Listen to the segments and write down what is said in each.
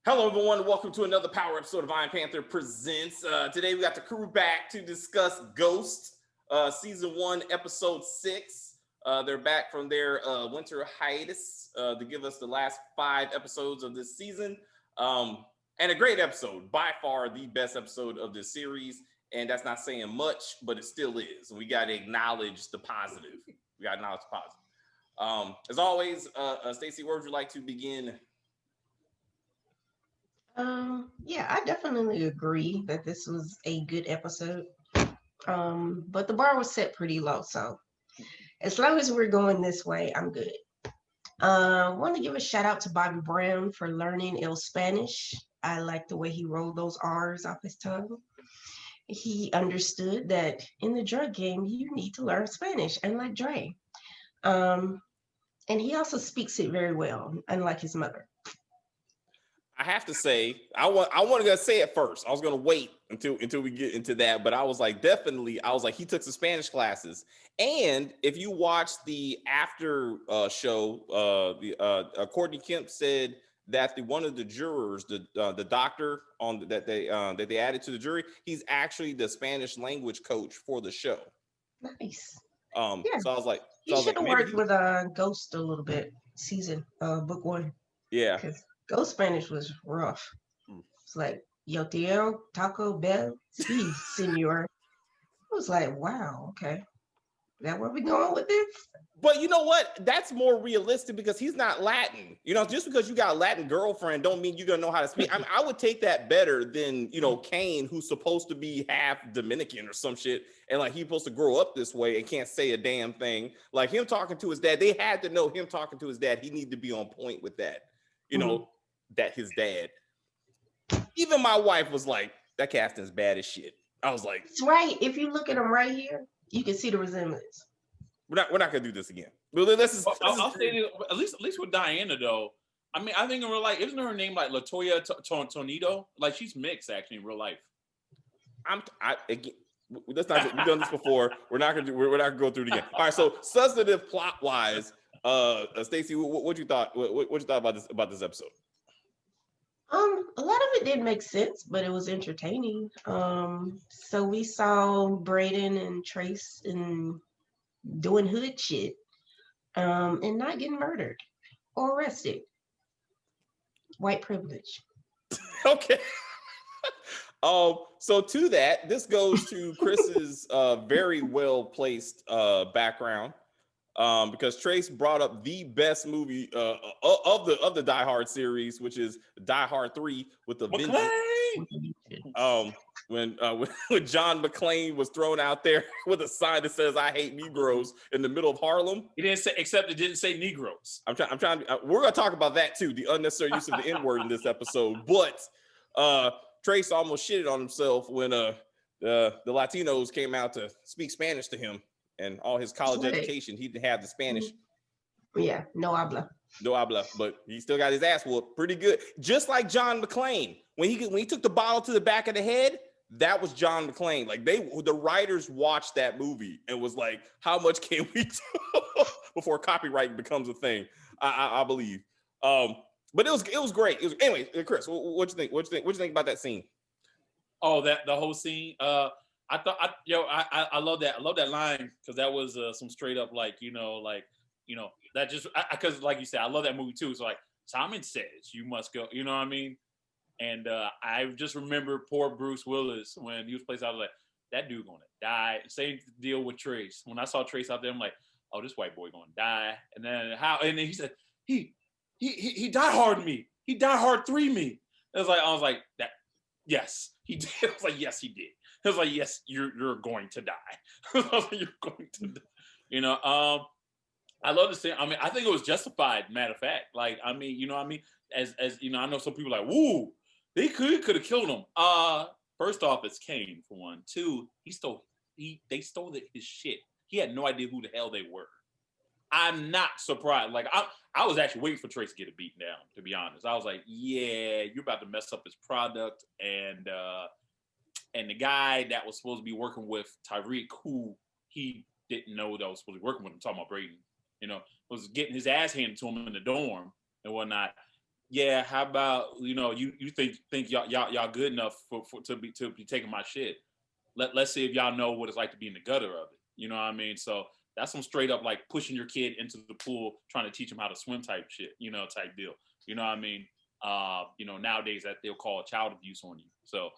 Hello, everyone. Welcome to another Power episode of Iron Panther Presents. Today, we got the crew back to discuss Ghost, Season 1, Episode 6. They're back from their winter hiatus to give us the last 5 episodes of this season. And a great episode. By far, the best episode of this series. And that's not saying much, but it still is. We got to acknowledge the positive. As always, Stacey, where would you like to begin? Yeah, I definitely agree that this was a good episode. But the bar was set pretty low, so as long as we're going this way, I'm good. Want to give a shout out to Bobby Brown for learning Il Spanish. I like the way he rolled those R's off his tongue. He understood that in the drug game, you need to learn Spanish, unlike Dre. And he also speaks it very well, unlike his mother. I have to say, I want to say it first. I was going to wait until we get into that, but I was like, he took some Spanish classes. And if you watch the after show, Courtney Kemp said that one of the jurors, the doctor that they added to the jury, he's actually the Spanish language coach for the show. Nice. Yeah. So I was like, he should have worked with Ghost a little bit. Book 1. Yeah. Ghost Spanish was rough. It's like, yo tío, Taco Bell, sí, senor. I was like, wow, okay. Is that where we going with this? But you know what? That's more realistic because he's not Latin. You know, just because you got a Latin girlfriend don't mean you're going to know how to speak. I mean, I would take that better than, Kane, who's supposed to be half Dominican or some shit. And like, he's supposed to grow up this way and can't say a damn thing. Like him talking to his dad, they had to know him talking to his dad. He needed to be on point with that. That his dad. Even my wife was like, that casting's bad as shit. I was like, it's right. If you look at him right here, you can see the resemblance. We're not gonna do this again. I'll say this, at least with Diana though. I mean, I think in real life, isn't her name like Latoya Tornado? Like she's mixed actually in real life. We've done this before. We're not gonna go through it again. All right. So substantive plot wise, Stacey, what you thought? What you thought about this episode? A lot of it didn't make sense, but it was entertaining. So we saw Braden and Trace and doing hood shit, and not getting murdered or arrested. White privilege. Okay. So to that, this goes to Chris's very well placed background. Because Trace brought up the best movie of the Die Hard series, which is Die Hard 3 with the Vengeance. When John McClane was thrown out there with a sign that says "I hate Negroes" in the middle of Harlem. He didn't say, except it didn't say Negroes. I'm trying. We're gonna talk about that too, the unnecessary use of the N-word in this episode. But Trace almost shitted on himself when the Latinos came out to speak Spanish to him. And all his college education, he didn't have the Spanish. Yeah, no habla. No habla, but he still got his ass whooped pretty good. Just like John McClane. When he took the bottle to the back of the head, that was John McClane. Like the writers watched that movie and was like, how much can we do before copyright becomes a thing? I believe. But it was great. Anyway, Chris, what you think? What you think about that scene? Oh, the whole scene. I love that. I love that line because that was some straight up that just because like you said, I love that movie too. So like Simon says, you must go. You know what I mean? And I just remember poor Bruce Willis when he was placed out. I was like, that dude gonna die. Same deal with Trace. When I saw Trace out there, I'm like, oh, this white boy gonna die. And then And then he said he died hard me. He died hard 3 me. I was like that. Yes, he did. I was like, yes, he did. I was like, yes, you're going to die. I was like, you're going to die. I love the scene. I mean, I think it was justified, matter of fact. Like, I mean, you know what I mean? As I know some people are like, woo, they could have killed him. First off, it's Kane, for one. 2, they stole his shit. He had no idea who the hell they were. I'm not surprised. Like, I was actually waiting for Trace to get a beat down, to be honest. I was like, yeah, you're about to mess up his product. And the guy that was supposed to be working with Tyreek, who he didn't know that was supposed to be working with him, talking about Braden, was getting his ass handed to him in the dorm and whatnot. yeah, how about you think y'all good enough to be taking my shit? Let's see if y'all know what it's like to be in the gutter of it. You know what I mean? So that's some straight up like pushing your kid into the pool, trying to teach them how to swim type shit, type deal. You know what I mean? Nowadays that they'll call child abuse on you. So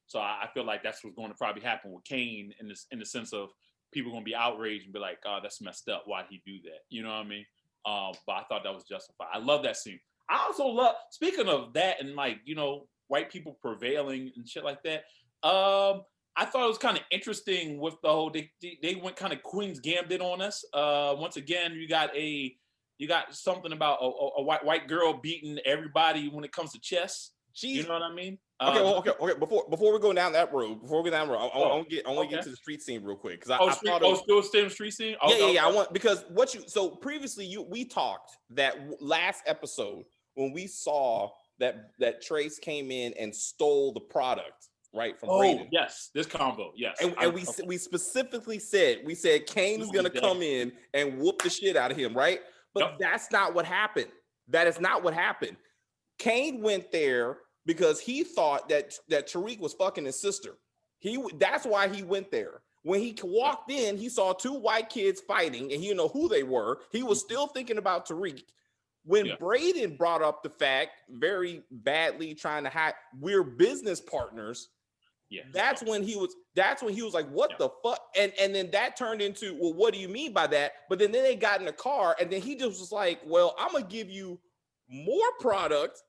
so I feel like that's what's going to probably happen with Kane in the sense of people going to be outraged and be like, oh, that's messed up. Why'd he do that? You know what I mean? But I thought that was justified. I love that scene. I also love, speaking of that and like, white people prevailing and shit like that. I thought it was kind of interesting with the whole, they went kind of Queen's Gambit on us. Once again, you got something about a white girl beating everybody when it comes to chess. You know what I mean? Okay. Before we go down that road, I want to get to the street scene real quick because still street scene. Yeah. I want because previously we talked that last episode when we saw that Trace came in and stole the product right from Brayden. Yes, this combo. Yes, and we specifically said Kane is gonna come in and whoop the shit out of him, right? But that's not what happened. That is not what happened. Kane went there because he thought that Tariq was fucking his sister. That's why he went there. When he walked in, he saw two white kids fighting, and he didn't know who they were. He was still thinking about Tariq. When Brayden brought up the fact, very badly trying to hide, we're business partners. Yeah, that's when he was like, what the fuck? And then that turned into, well, what do you mean by that? But then they got in the car, and then he just was like, well, I'm gonna give you more product.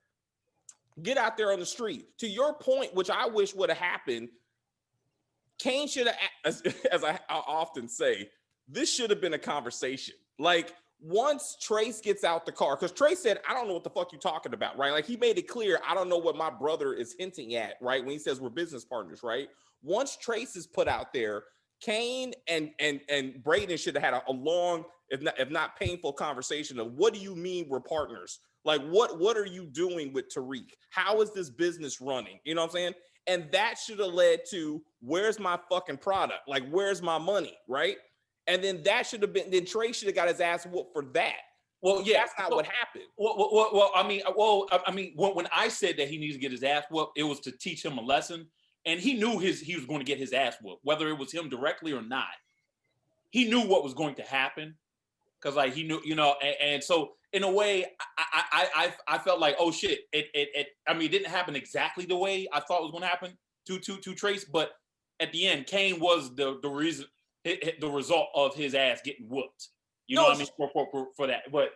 Get out there on the street. To your point, which I wish would have happened, Kane should have, as I often say, this should have been a conversation. Like, once Trace gets out the car, because Trace said, I don't know what the fuck you're talking about, right? Like, he made it clear, I don't know what my brother is hinting at, right? When he says we're business partners, right? Once Trace is put out there, Kane and Brayden should have had a long, if not painful conversation of, what do you mean we're partners? Like, what are you doing with Tariq? How is this business running? You know what I'm saying? And that should have led to, where's my fucking product? Like, where's my money, right? And then that should have been, then Trey should have got his ass whooped for that. Well, yeah, that's not what happened. When I said that he needs to get his ass whooped, it was to teach him a lesson, and he knew he was going to get his ass whooped, whether it was him directly or not. He knew what was going to happen, because like he knew, and so in a way, I felt like, oh shit, it didn't happen exactly the way I thought it was going to happen to Trace, but at the end, Kane was the reason. The result of his ass getting whooped, for that. But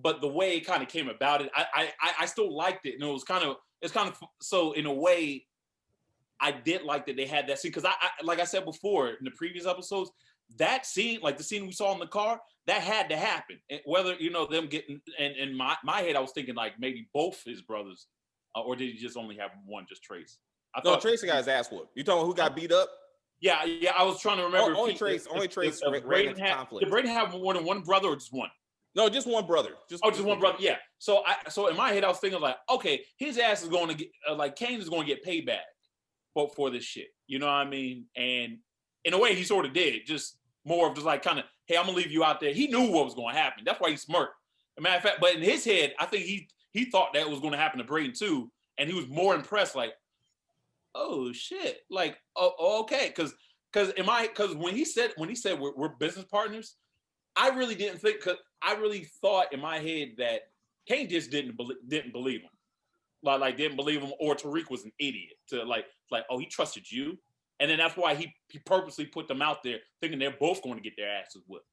but the way it kind of came about it, I still liked it, and it's kind of so in a way, I did like that they had that scene because I like I said before in the previous episodes, that scene, like the scene we saw in the car, that had to happen. And whether them getting, and in my head, I was thinking like maybe both his brothers, or did he just only have one, just Trace? I thought Trace got his ass whooped. You talking about who got beat up? Yeah, I was trying to remember. Only Trace ran into conflict. Did Brayden have more than one brother or just one? No, just one brother. Just one brother. Yeah. So in my head, I was thinking like, okay, his ass is going to get like Kane is going to get payback for this shit. You know what I mean? And in a way, he sort of did. Just more of just like kind of, hey, I'm gonna leave you out there. He knew what was going to happen. That's why he smirked. As a matter of fact, but in his head, I think he thought that was going to happen to Brayden too, and he was more impressed. Like, oh shit, like okay, because when he said we're business partners, I really didn't think, because I really thought in my head that Kane just didn't believe him, like didn't believe him, or Tariq was an idiot to like oh, he trusted you, and then that's why he purposely put them out there thinking they're both going to get their asses whipped,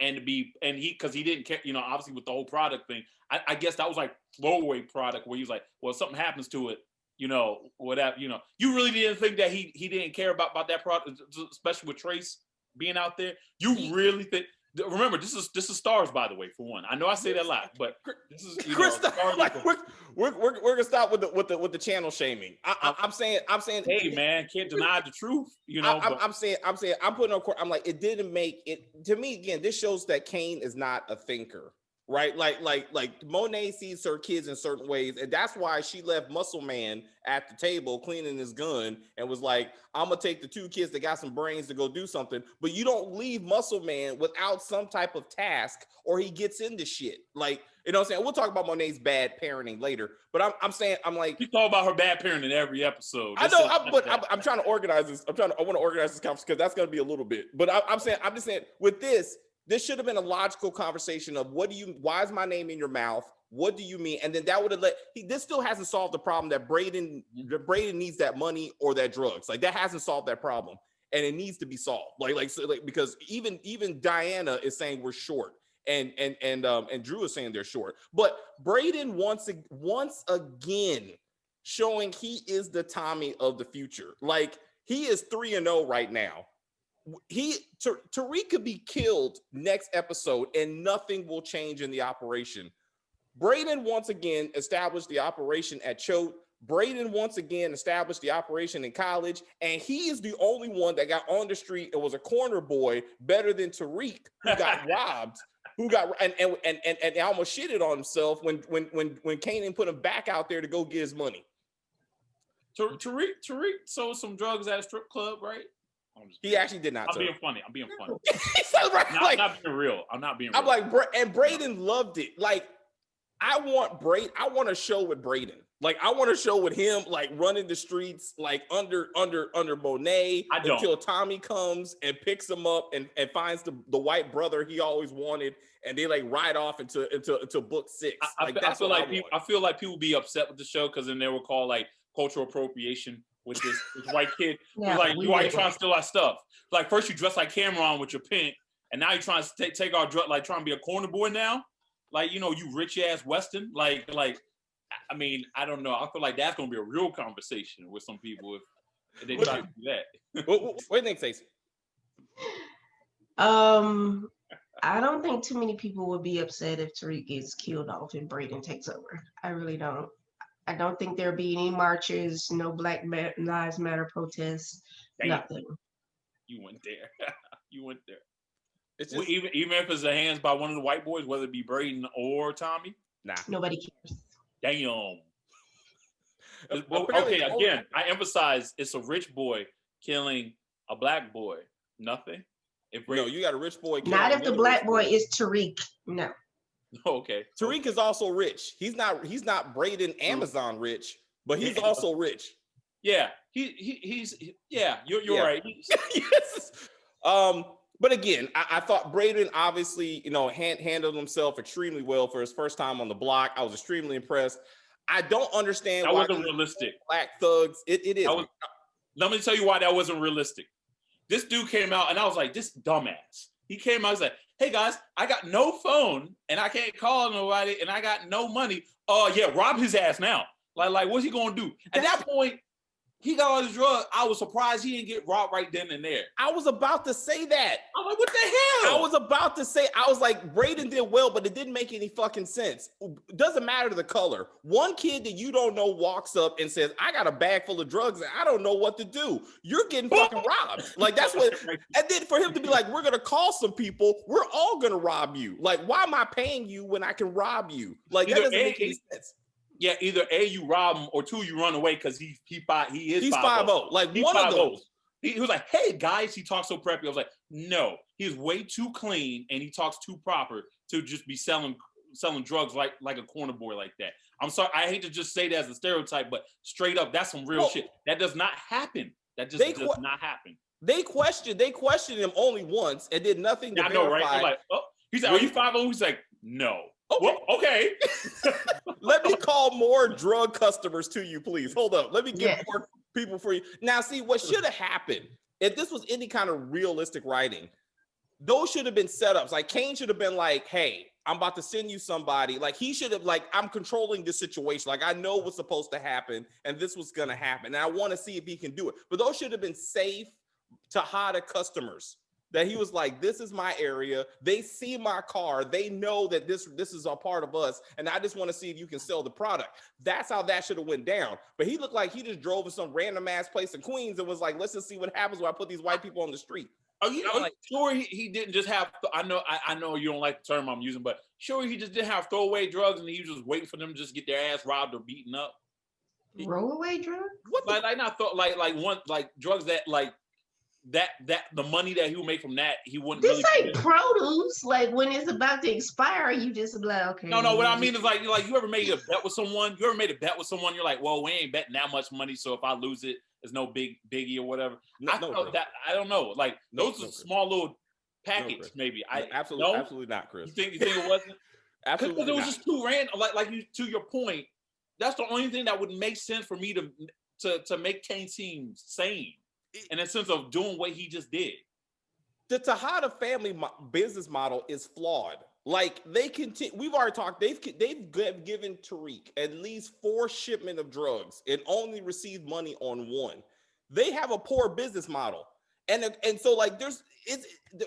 because he didn't care, obviously with the whole product thing. I guess that was like throwaway product where he was like, well, if something happens to it, whatever, you really didn't think that he didn't care about that product, especially with Trace being out there. You really think? Remember, this is STARZ, by the way, for one. I know I say that a lot, but this is Chris, we're gonna stop with the channel shaming. I'm saying, hey man, can't deny the truth. I'm saying, I'm putting on court. I'm like, it didn't make it to me. Again, this shows that Kane is not a thinker. right? Like Monet sees her kids in certain ways, and that's why she left Muscle Man at the table cleaning his gun and was like, I'm gonna take the 2 kids that got some brains to go do something. But you don't leave Muscle Man without some type of task, or he gets into shit. Like, you know what I'm saying? We'll talk about Monet's bad parenting later, but I'm saying, I'm like, you talk about her bad parenting every episode. I know, I'm trying to organize this. I want to organize this conversation because that's going to be a little bit. But I'm just saying, with this should have been a logical conversation of why is my name in your mouth? What do you mean? And then that would have this still hasn't solved the problem that Braden needs that money or that drugs. Like, that hasn't solved that problem, and it needs to be solved. Because even Diana is saying we're short. And Drew is saying they're short. But Braden once again showing he is the Tommy of the future. Like, he is 3-0 right now. Tariq could be killed next episode and nothing will change in the operation. Braden once again established the operation at Choate. Braden once again established the operation in college, and he is the only one that got on the street and was a corner boy, better than Tariq, who got robbed. Who got and almost shitted on himself when Kanan put him back out there to go get his money. Tariq sold some drugs at a strip club, right? He actually did not. I'm being funny. Right, I'm not being real. I'm not being real. I'm like, and Braden loved it. Like, I want a show with Braden. Like, I want a show with him, like, running the streets, like, under Monet until Tommy comes and picks him up and finds the white brother he always wanted, and they like ride off into book 6. I feel like people be upset with the show because then they will call like cultural appropriation with this white kid. Yeah, like, why you trying to steal our stuff? Like, first you dress like Cameron with your pink, and now you're trying to take our drug, like trying to be a corner boy now. Like, you rich ass Weston. Like, I mean, I don't know. I feel like that's gonna be a real conversation with some people if they try to do that. What do you think, Stacey? I don't think too many people would be upset if Tariq gets killed off and Braden takes over. I really don't. I don't think there'll be any marches, no Black Lives Matter protests, nothing. You went there. You went there. It's just, even if it's the hands by one of the white boys, whether it be Braden or Tommy. Nah. Nobody cares. Damn. Okay, again, I emphasize it's a rich boy killing a black boy. Nothing. No, you got a rich boy. Not if the black boy is Tariq. No. Okay. Tariq is also rich. He's not Braden Amazon rich, but he's also rich. Yeah. He's you're right. Yes. But again, I thought Braden obviously, handled himself extremely well for his first time on the block. I was extremely impressed. I don't understand that why wasn't realistic. Black thugs. It is. Let me tell you why that wasn't realistic. This dude came out and I was like, this dumbass. He came out, I was like, hey guys, I got no phone and I can't call nobody and I got no money. Rob his ass now. Like what's he gonna do? At that point, he got all his drugs. I was surprised he didn't get robbed right then and there. I was about to say that. I'm like, what the hell? I was about to say, I was like, Braden did well, but it didn't make any fucking sense. Doesn't matter the color. One kid that you don't know walks up and says, I got a bag full of drugs and I don't know what to do. You're getting fucking robbed. Like, that's what, and then for him to be like, we're going to call some people. We're all going to rob you. Like, why am I paying you when I can rob you? Like, that doesn't make any sense. Yeah, either A, you rob him, or 2, you run away because he's 5-0. Like, one of those. He was like, hey guys, he talks so preppy. I was like, no, he's way too clean and he talks too proper to just be selling drugs like a corner boy like that. I'm sorry, I hate to just say that as a stereotype, but straight up, that's some real shit. That does not happen. That just does not happen. They questioned him only once and did nothing to verify. I know, right? Like, he's like, are you 5-0? He's like, no. Okay. Well, okay. Let me call more drug customers to you, please. Hold up. Let me get more people for you. Now, see, what should have happened, if this was any kind of realistic writing, those should have been setups. Like, Kane should have been like, hey, I'm about to send you somebody. Like, he should have, like, I'm controlling this situation. Like, I know what's supposed to happen, and this was going to happen. And I want to see if he can do it. But those should have been safe to hide customers. That he was like, this is my area. They see my car. They know that this is a part of us. And I just want to see if you can sell the product. That's how that should have went down. But he looked like he just drove to some random ass place in Queens and was like, let's just see what happens when I put these white people on the street. Are you sure he didn't just have? I know you don't like the term I'm using, but sure he just didn't have throwaway drugs and he was just waiting for them to just get their ass robbed or beaten up. Throwaway drugs? What? Like not drugs that that the money that he would make from that he wouldn't. This really ain't produce. Like when it's about to expire, you just be like, okay. No. What I mean is like you ever made a bet with someone? You ever made a bet with someone? You're like, well, we ain't betting that much money, so if I lose it, it's no biggie or whatever. I don't know. Like those are small little packets, maybe. Absolutely not, Chris. You think it wasn't? Absolutely, because it was just too random. Like you, to your point, that's the only thing that would make sense for me to make Kane seem sane in a sense of doing what he just did. The Tejada family business model is flawed. Like they continue. We've already talked. They've given Tariq at least 4 shipments of drugs and only received money on 1. They have a poor business model, and so like the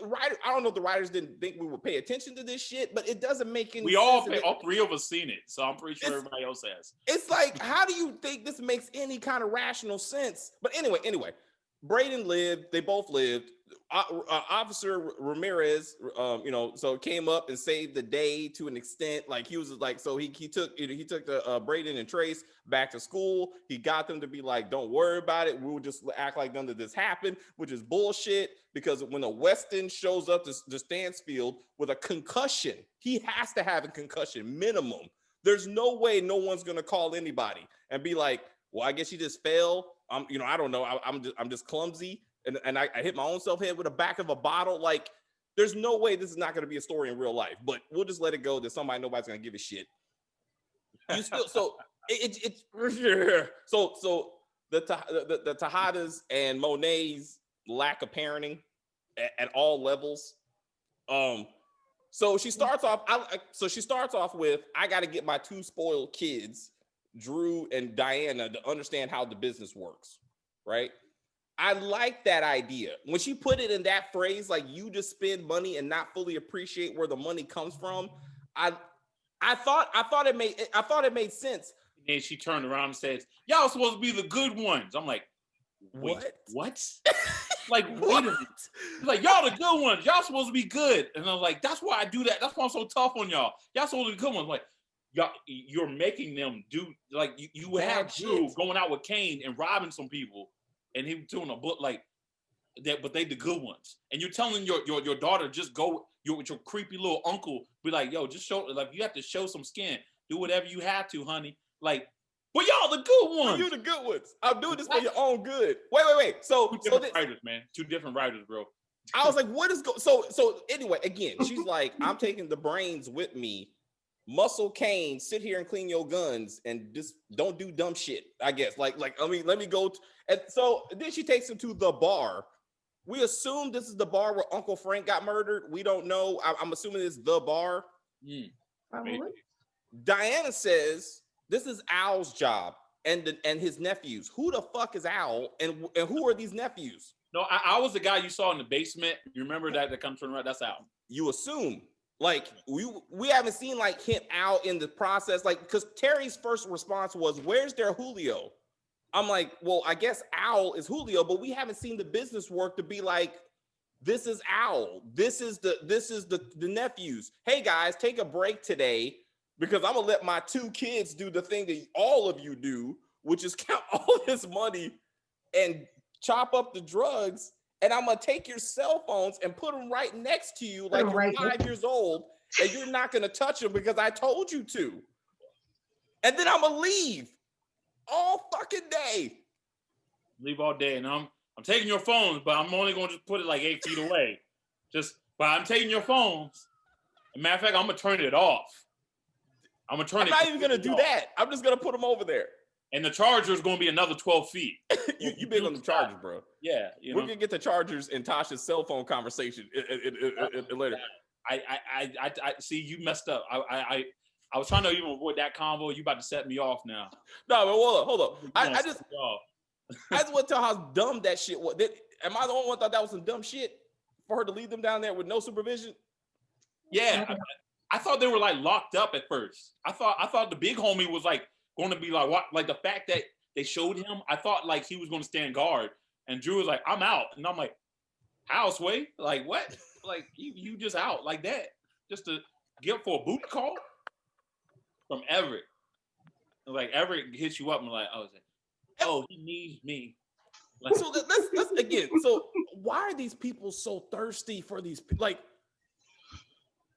writer. I don't know if the writers didn't think we would pay attention to this shit, but it doesn't make any. All 3 of us seen it, so I'm pretty sure everybody else has. It's like, how do you think this makes any kind of rational sense? But anyway. Braden lived. They both lived. Officer Ramirez, so came up and saved the day to an extent. Like he was like, so he took the Braden and Trace back to school. He got them to be like, don't worry about it. We'll just act like none of this happened, which is bullshit. Because when a Weston shows up to Stansfield with a concussion, he has to have a concussion minimum. There's no way no one's gonna call anybody and be like, well, I guess you just fell. I don't know. I'm just clumsy, and I hit my own self head with the back of a bottle. Like, there's no way this is not going to be a story in real life. But we'll just let it go. That nobody's going to give a shit. You still so the Tejadas and Monet's lack of parenting at all levels. So she starts off with, I got to get my 2 spoiled kids, Drew and Diana, to understand how the business works, right? I like that idea. When she put it in that phrase, like, you just spend money and not fully appreciate where the money comes from, I thought it made sense. And then she turned around and said, y'all supposed to be the good ones. I'm like, wait, what? Like, wait a minute. Like, y'all the good ones. Y'all supposed to be good. And I was like, that's why I do that. That's why I'm so tough on y'all. Y'all supposed to be good ones. Like, you're making them do, like, you have Drew going out with Kane and robbing some people, and he doing a book like that, but they the good ones. And you're telling your daughter, just go with your creepy little uncle, be like, yo, just show, like, you have to show some skin. Do whatever you have to, honey. Like, but y'all the good ones. You the good ones. I'm doing this for your own good. Wait. So writers, man. 2 different writers, bro. I was like, what is going? So anyway, again, she's like, I'm taking the brains with me. Muscle Kane, sit here and clean your guns and just don't do dumb shit, I guess. Like, I mean, let me go. And so then she takes him to the bar. We assume this is the bar where Uncle Frank got murdered. We don't know. I'm assuming it's the bar. Probably. Diana says this is Al's job and his nephews. Who the fuck is Al and who are these nephews? No, I was the guy you saw in the basement. You remember that comes from right? That's Al. You assume. Like, we haven't seen like him out in the process, like, because Terry's first response was, where's their Julio? I'm like, well, I guess Al is Julio, but we haven't seen the business work to be like, this is Al. This is the nephews. Hey guys, take a break today because I'm gonna let my 2 kids do the thing that all of you do, which is count all this money and chop up the drugs. And I'm gonna take your cell phones and put them right next to you, like you're 5 years old, and you're not gonna touch them because I told you to. And then I'm gonna leave all fucking day. Leave all day, and I'm taking your phones, but I'm only gonna just put it like 8 feet away. But I'm taking your phones. As a matter of fact, I'm gonna turn it off. I'm not even gonna do that. I'm just gonna put them over there. And the charger is going to be another 12 feet. you big on the Chargers, bro. Yeah. We're going to get the Chargers and Tasha's cell phone conversation later. I see you messed up. I was trying to even avoid that convo. You about to set me off now. No, but hold up. I just want to tell how dumb that shit was. Am I the only one thought that was some dumb shit for her to leave them down there with no supervision? Yeah. I thought they were like locked up at first. I thought the big homie was like, going to be like, what? Like the fact that they showed him, I thought like he was going to stand guard, and Drew was like, I'm out, and I'm like, Houseway, like what? Like you just out like that just to get for a booty call from Everett. Like Everett hits you up and like, oh, he needs me. Like, so let's again. So why are these people so thirsty for these? Like,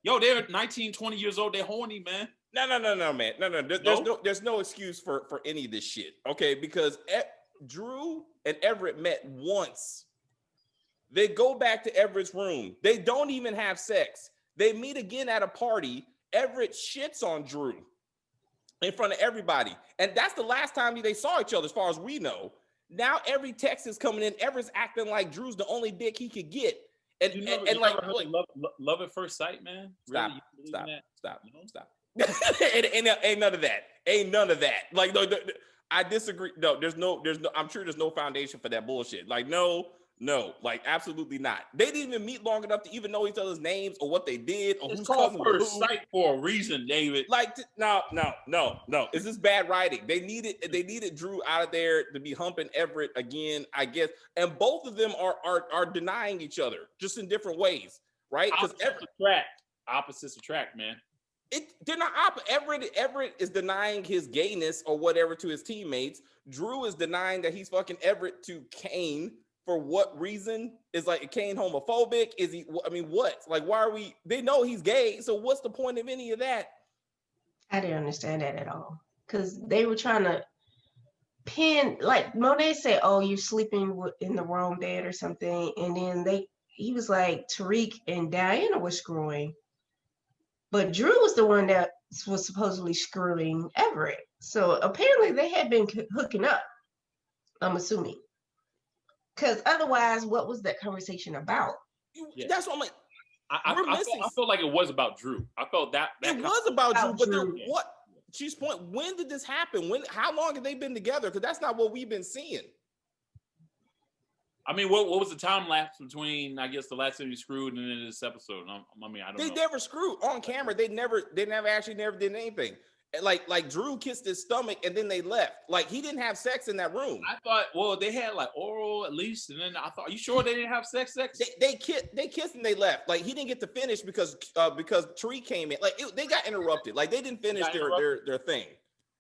yo, they're 19, 20 years old. They're horny, man. No, man. No. There's no excuse for any of this shit. Okay, because Drew and Everett met once. They go back to Everett's room. They don't even have sex. They meet again at a party. Everett shits on Drew in front of everybody. And that's the last time they saw each other, as far as we know. Now every text is coming in. Everett's acting like Drew's the only dick he could get. And, you never love at first sight, man? Stop. Really? Stop. Ain't none of that. Ain't none of that. Like, no, I disagree. No, there's no, I'm sure there's no foundation for that bullshit. Like, no, like absolutely not. They didn't even meet long enough to even know each other's names or what they did or it's who's called cousin first sight for a reason, David. Like, no. Is this bad writing? They needed Drew out of there to be humping Everett again, I guess. And both of them are denying each other, just in different ways, right? Because Opposites attract, man. They're not Everett is denying his gayness or whatever to his teammates. Drew is denying that he's fucking Everett to Kane. For what reason? Is like Kane homophobic? Is he? I mean, what? Like, why are we? They know he's gay, so what's the point of any of that? I didn't understand that at all because they were trying to pin, like Monet said, "Oh, you're sleeping in the wrong bed or something," and then he was like Tariq and Diana were screwing, but Drew was the one that was supposedly screwing Everett. So apparently they had been hooking up. I'm assuming. Because otherwise, what was that conversation about? Yeah. That's what I'm like. I felt like it was about Drew. I felt that it was about Drew. But then what? She's point. When did this happen? How long have they been together? Because that's not what we've been seeing. I mean, what was the time lapse between, I guess, the last time you screwed and then this episode? I mean, I don't know. They never screwed on camera. They never did anything. Like Drew kissed his stomach and then they left. Like he didn't have sex in that room. I thought, well, they had like oral at least, and then I thought, are you sure they didn't have sex? They kissed and they left. Like he didn't get to finish because Tree came in. Like they got interrupted. Like they didn't finish their thing,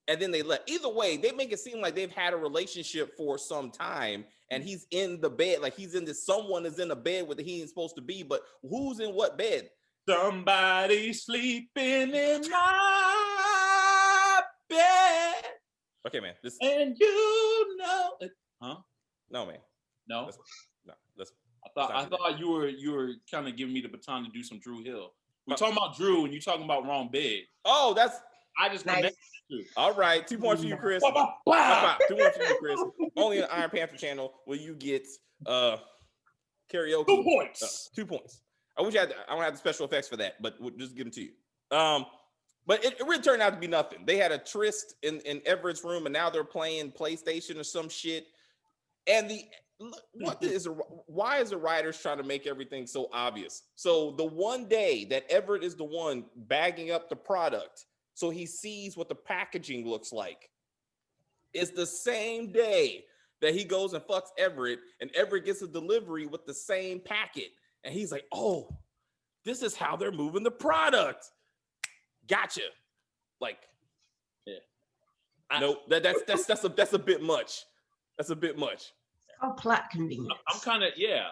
and then they left. Either way, they make it seem like they've had a relationship for some time, and he's in the bed. Like he's in this. Someone is in the bed with he ain't supposed to be, but who's in what bed? Somebody sleeping in my bed. Okay, man. And you know it. Huh? No, man. No. Let's I thought you were kind of giving me the baton to do some Drew Hill. We're talking about Drew, and you're talking about wrong bed. Oh, I just nice. All right, 2 points for you, Chris. 2 points for you, Chris. Only on the Iron Panther channel will you get karaoke. 2 points. 2 points. I don't have the special effects for that, but we'll just give them to you. But it really turned out to be nothing. They had a tryst in Everett's room, and now they're playing PlayStation or some shit. And why is the writers trying to make everything so obvious? So the one day that Everett is the one bagging up the product, so he sees what the packaging looks like, is the same day that he goes and fucks Everett, and Everett gets a delivery with the same packet. And he's like, oh, this is how they're moving the product. Gotcha. Like, yeah. Nope. That's a bit much. That's a bit much. Oh, plot convenience. I'm kind of, yeah.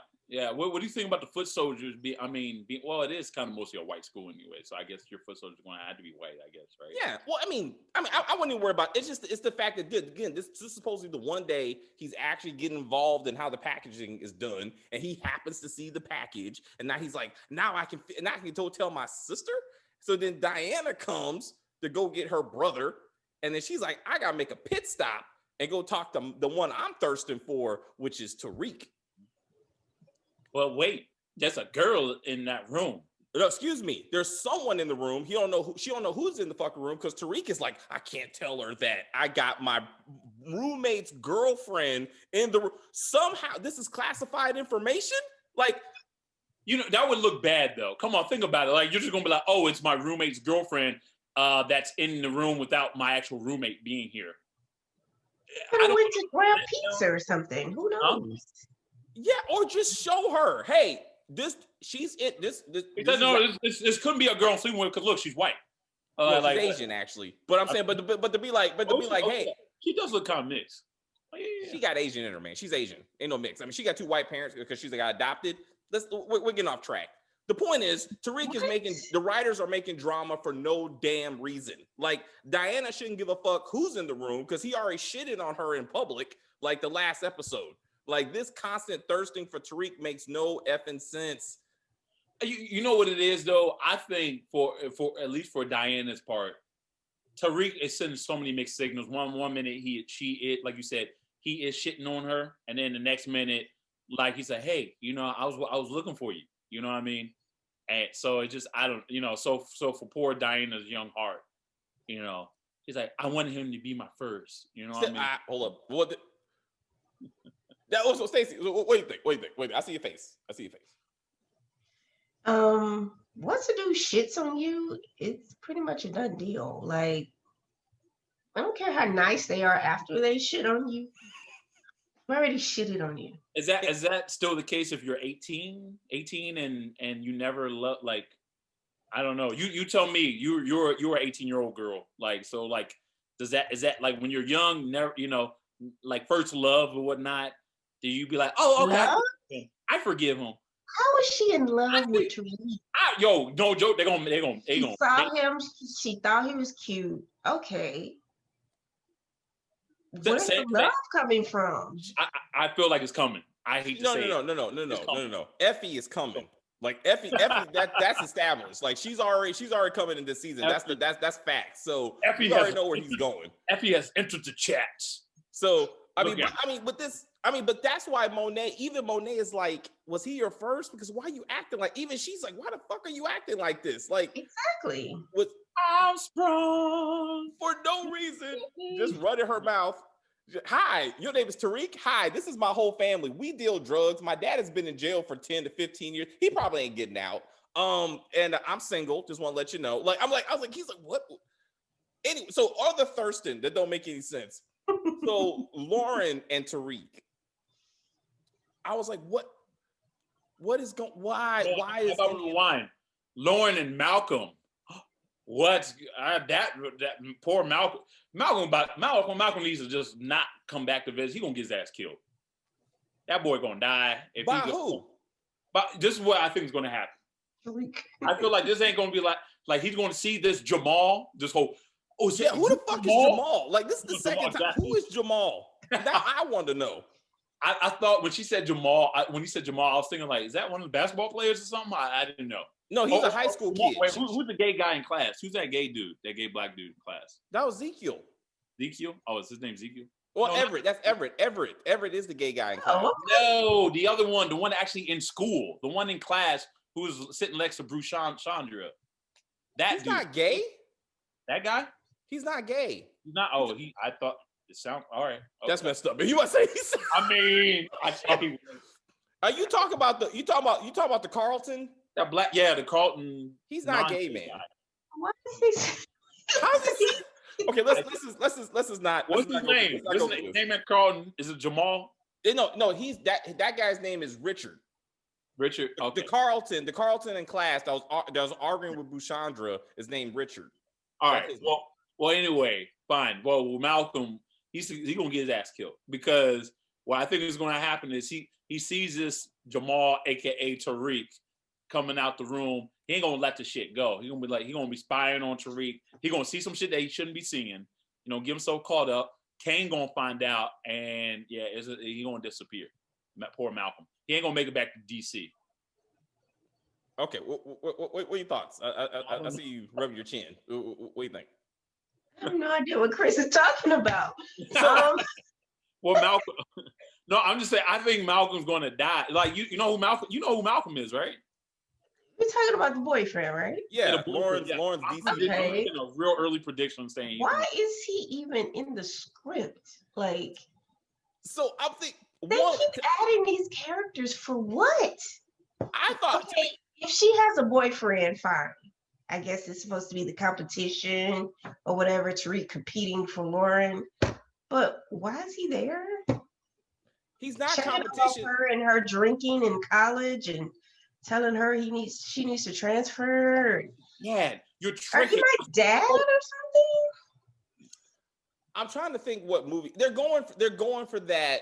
What do you think about the foot soldiers? Well, it is kind of mostly a white school anyway, so I guess your foot soldiers are going to have to be white, I guess, right? Yeah. Well, I wouldn't even worry about it. It's the fact that again, this is supposedly the one day he's actually getting involved in how the packaging is done, and he happens to see the package, and now he's like, now I can go tell my sister. So then Diana comes to go get her brother, and then she's like, I gotta make a pit stop and go talk to the one I'm thirsting for, which is Tariq. Well, wait, there's a girl in that room. No, excuse me. There's someone in the room. She don't know who's in the fucking room because Tariq is like, I can't tell her that I got my roommate's girlfriend in the room. Somehow this is classified information. Like, that would look bad though. Come on, think about it. Like you're just gonna be like, oh, it's my roommate's girlfriend that's in the room without my actual roommate being here. I went to grab pizza or something. Who knows? Yeah, or just show her, hey, she's it. This this couldn't be a girl I'm sleeping with because look, she's white. Well, she's Asian actually, but I'm saying, but to be like, hey, she does look kind of mixed. Oh, yeah. She got Asian in her, man. She's Asian. Ain't no mix. I mean, she got 2 white parents because she's got adopted. We're getting off track. The point is, Tariq is making, the writers are making drama for no damn reason. Like, Diana shouldn't give a fuck who's in the room because he already shitted on her in public, like the last episode. Like, this constant thirsting for Tariq makes no effing sense. You know what it is, though? I think for at least for Diana's part, Tariq is sending so many mixed signals. One minute like you said, he is shitting on her, and then the next minute, like he said, hey, I was looking for you. You know what I mean? And so it just, I don't, so for poor Diana's young heart, he's like, I wanted him to be my first. You know what I mean? Hold up. What? That was what Stacey. What do you think? Wait. I see your face. Once a dude shits on you, it's pretty much a done deal. Like, I don't care how nice they are after they shit on you. I already shitted on you. Is that still the case if you're 18 and you never like, I don't know. You tell me. You're an 18-year-old girl. Like, so like, is that like when you're young, never, like first love or whatnot? Do you be like, oh, okay, I forgive him? How is she in love with Tariq? Yo, no joke. They gonna. She saw him. She thought he was cute. Okay. Where's the love coming from? I feel like it's coming. I hate to say it. No. Effie is coming. Like Effie, that's established. Like she's already coming in this season. That's fact. So Effie already know where he's going. Effie has entered the chat. So but that's why Monet is like, was he your first? Because why are you acting like? Even she's like, why the fuck are you acting like this? Like exactly. I'm sprung for no reason. Just running her mouth. Hi, your name is Tariq. Hi, this is my whole family. We deal drugs. My dad has been in jail for 10 to 15 years. He probably ain't getting out. And I'm single. Just want to let you know. Like, I was like, he's like, what? Anyway, so all the thirsting that don't make any sense. So Lauren and Tariq. I was like, what is going? Why is wine? Lauren and Malcolm. What that poor Malcolm needs to just not come back to visit. He gonna get his ass killed. That boy gonna die. By who? But this is what I think is gonna happen. I feel like this ain't gonna be like he's gonna see this Jamal. This whole who the fuck is Jamal? Like this is the second time. Who is Jamal? That I want to know. I thought when she said Jamal, when he said Jamal, I was thinking like, is that one of the basketball players or something? I didn't know. No, he's a high school kid. Wait, who's the gay guy in class? Who's that gay dude? That gay black dude in class? That was Ezekiel. Ezekiel? Oh, is his name Ezekiel? Well, no, Everett. That's Everett. Everett is the gay guy in class. No, the other one, the one actually in school, the one in class who was sitting next to Bruce Chandra. He's not gay. That guy? He's not gay. He's not. Oh, I thought it sounded all right. Okay. That's messed up. But you want to say? I thought he was. Are you talking about the Carlton? That black, yeah, the Carlton. He's not gay, man. What is he? How's this? Okay, let's not. What's his name? His name at Carlton is it Jamal? No. He's that guy's name is Richard. Richard. Okay. The Carlton in class that was arguing with Bushandra is named Richard. All right. Well. Anyway, fine. Well, Malcolm, he's gonna get his ass killed because what I think is gonna happen is he sees this Jamal, aka Tariq, coming out the room. He ain't gonna let the shit go. He gonna be spying on Tariq. He gonna see some shit that he shouldn't be seeing. Get himself caught up. Kane gonna find out, and yeah, he gonna disappear. Poor Malcolm. He ain't gonna make it back to DC. Okay, what are your thoughts? I see you rubbing your chin. What do you think? I have no idea what Chris is talking about. Well, Malcolm. No, I'm just saying. I think Malcolm's gonna die. Like you know who Malcolm. You know who Malcolm is, right? We're talking about the boyfriend, right? Yeah, Lawrence DC. I'm making a real early prediction saying. Why is he even in the script? Like, so I'm thinking they keep adding these characters for what? I thought if she has a boyfriend, fine. I guess it's supposed to be the competition or whatever. Tariq competing for Lauren, but why is he there? He's not Shutting competition. her and her drinking in college and telling her she needs to transfer. Yeah, you're Are tricking. you my dad or something? I'm trying to think what movie they're going for that.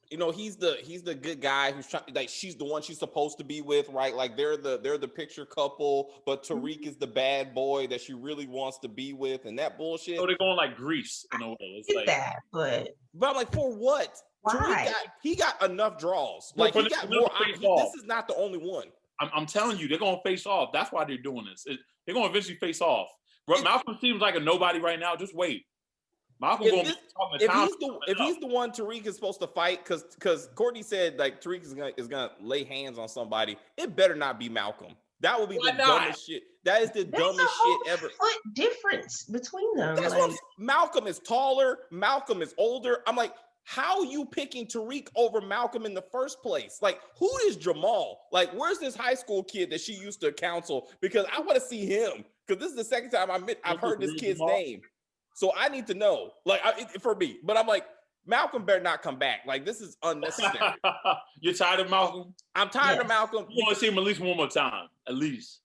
You know, he's the good guy who's trying, like, she's the one she's supposed to be with, right? Like they're the picture couple, but Tariq is the bad boy that she really wants to be with, and that bullshit. So they're going like Grease in a way. It's like that, but I'm like, for what? why? He got enough draws. No, Like for he got them more. to face This off. is not the only one. I'm telling you, they're gonna face off. That's why they're doing this. They're gonna eventually face off. Malcolm seems like a nobody right now. Just wait. Malcolm gonna be talking to Tom. If he's the one Tariq is supposed to fight, because Courtney said like Tariq is gonna lay hands on somebody, it better not be Malcolm. That would be the dumbest shit. That is the dumbest shit ever. Foot difference between them. That's what Malcolm is taller. Malcolm is older. I'm like, how are you picking Tariq over Malcolm in the first place? Like, who is Jamal? Like, where's this high school kid that she used to counsel? Because I want to see him. Because this is the second time I've heard this kid's name. So I need to know, like, for me. But I'm like, Malcolm better not come back. Like, this is unnecessary. You're tired of Malcolm? I'm tired of Malcolm. You want to see him at least one more time, at least.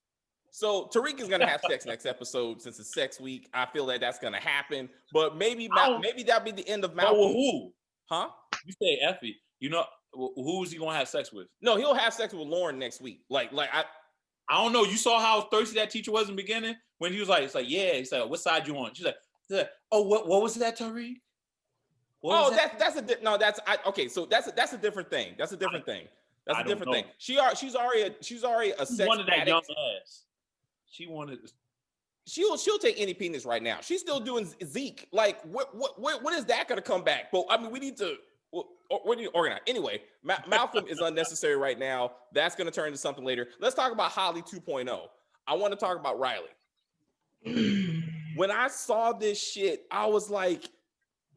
So Tariq is gonna have sex next episode since it's sex week. I feel like that's gonna happen. But maybe that'll be the end of Malcolm. Oh, who? Huh? You say Effie. You know who's he gonna have sex with? No, he'll have sex with Lauren next week. I don't know. You saw how thirsty that teacher was in the beginning when he was like, "It's like, yeah." He's like, "What side you on?" She's like, "Oh, what was that, Tariq?" Okay. So that's a different thing. That's a different thing. That's a different thing. She's already a sex wanted that addict. young ass. She wanted. She'll take any penis right now. She's still doing Zeke. Like what is that gonna come back? But I mean, we need to organize. Anyway, Malcolm is unnecessary right now. That's gonna turn into something later. Let's talk about Holly 2.0. I want to talk about Riley. When I saw this shit, I was like,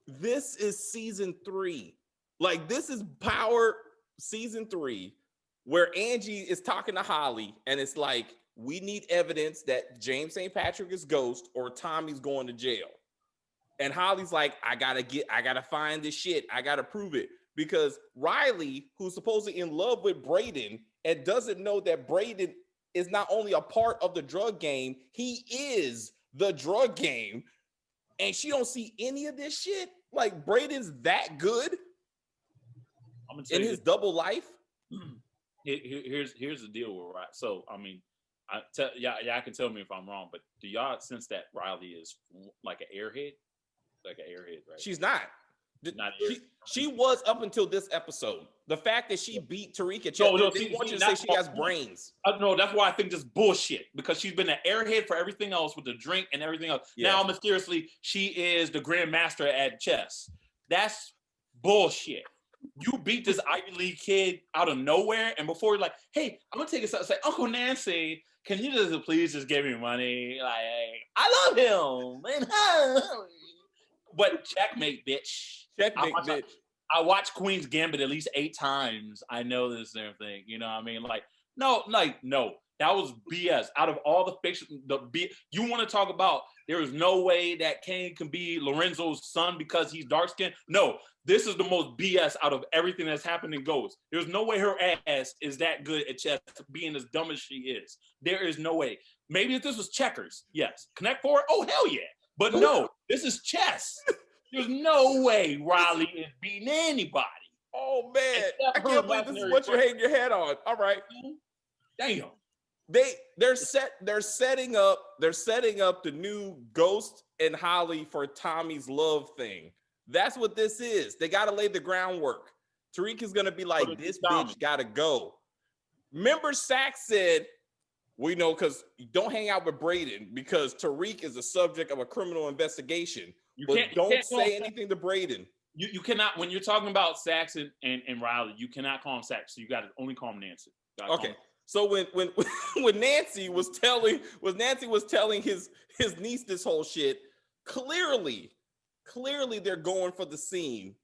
this is season 3. Like, this is Power season 3, where Angie is talking to Holly, and it's like, we need evidence that James St. Patrick is ghost or Tommy's going to jail. And Holly's like, I gotta find this shit. I gotta prove it. Because Riley, who's supposedly in love with Brayden and doesn't know that Brayden is not only a part of the drug game, he is the drug game. And she don't see any of this shit. Like, Brayden's that good in his double life. Here's the deal with Riley. So, I mean, y'all can tell me if I'm wrong, but do y'all sense that Riley is like an airhead? Like an airhead, right? She's not. She was up until this episode. The fact that she beat Tariq at they want you to say she has brains. No, that's why I think this is bullshit, because she's been an airhead for everything else with the drink and everything else. Yeah. Now, mysteriously, she is the grandmaster at chess. That's bullshit. You beat this Ivy League kid out of nowhere, and before you're like, hey, I'm gonna take a say, Uncle Nancy, can you just please just give me money? Like, I love him. But checkmate, bitch. Checkmate, bitch. I watched Queen's Gambit at least 8 times. I know this and everything. You know what I mean? Like, no. That was BS. Out of all the fiction, you want to talk about there is no way that Kane can be Lorenzo's son because he's dark skinned? No, this is the most BS out of everything that's happened in Ghost. There's no way her ass is that good at chess, being as dumb as she is. There is no way. Maybe if this was checkers, yes. Connect Four? Oh, hell yeah. But no, this is chess. There's no way Riley is beating anybody. Oh man, I can't believe this is what you're hanging your head on. All right. Damn. They're setting up the new Ghost and Holly for Tommy's love thing. That's what this is. They gotta lay the groundwork. Tariq is gonna be like, this bitch gotta go. Remember, Sax said, we know, because you don't hang out with Brayden because Tariq is the subject of a criminal investigation. Don't say anything to Brayden. You cannot, when you're talking about Saxon and Riley, you cannot call him Sax. So you got to only call him Nancy. Okay. So when Nancy was telling his niece this whole shit, clearly they're going for the scene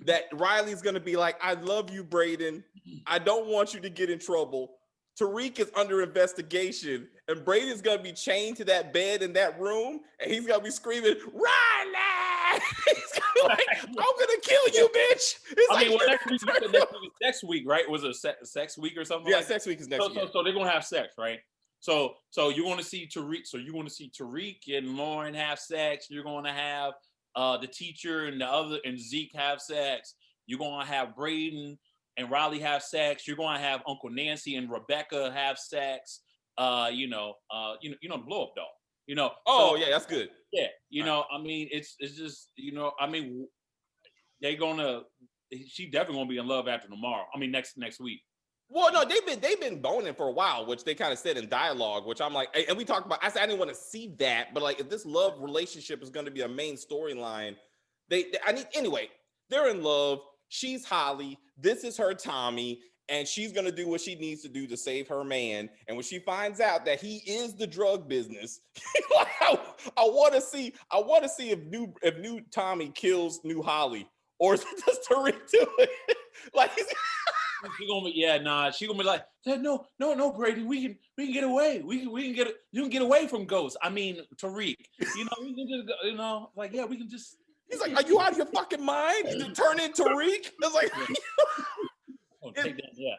that Riley's gonna be like, I love you, Brayden. I don't want you to get in trouble. Tariq is under investigation, and Brayden's gonna be chained to that bed in that room, and he's gonna be screaming, Riley! He's like, I'm gonna kill you, bitch. It's I mean, like, well, next week, right? Was it sex week or something? Yeah, like sex week is next week. So they're gonna have sex, right? So you're gonna see Tariq. So you're gonna see Tariq and Lauren have sex. You're gonna have the teacher and Zeke have sex. You're gonna have Braden and Riley have sex. You're gonna have Uncle Nancy and Rebecca have sex. You know the blow up doll. You know. Oh yeah, that's good. Yeah, you know, I mean, it's just, you know, I mean, she definitely gonna be in love after tomorrow. I mean, next week. Well, no, they've been boning for a while, which they kind of said in dialogue, which I'm like, and we talked about. I said I didn't want to see that, but like, if this love relationship is going to be a main storyline, anyway. They're in love. She's Holly. This is her Tommy, and she's going to do what she needs to do to save her man. And when she finds out that he is the drug business, I want to see if new Tommy kills new Holly, or does Tariq do it? Like. She gonna be, yeah, nah. She gonna be like, no, Brady, we can get away. You can get away from ghosts. I mean, Tariq, you know, we can just, you know, like, yeah, we can just. He's like, are you out of your fucking mind? You turn into Tariq? It's like, take that, yeah.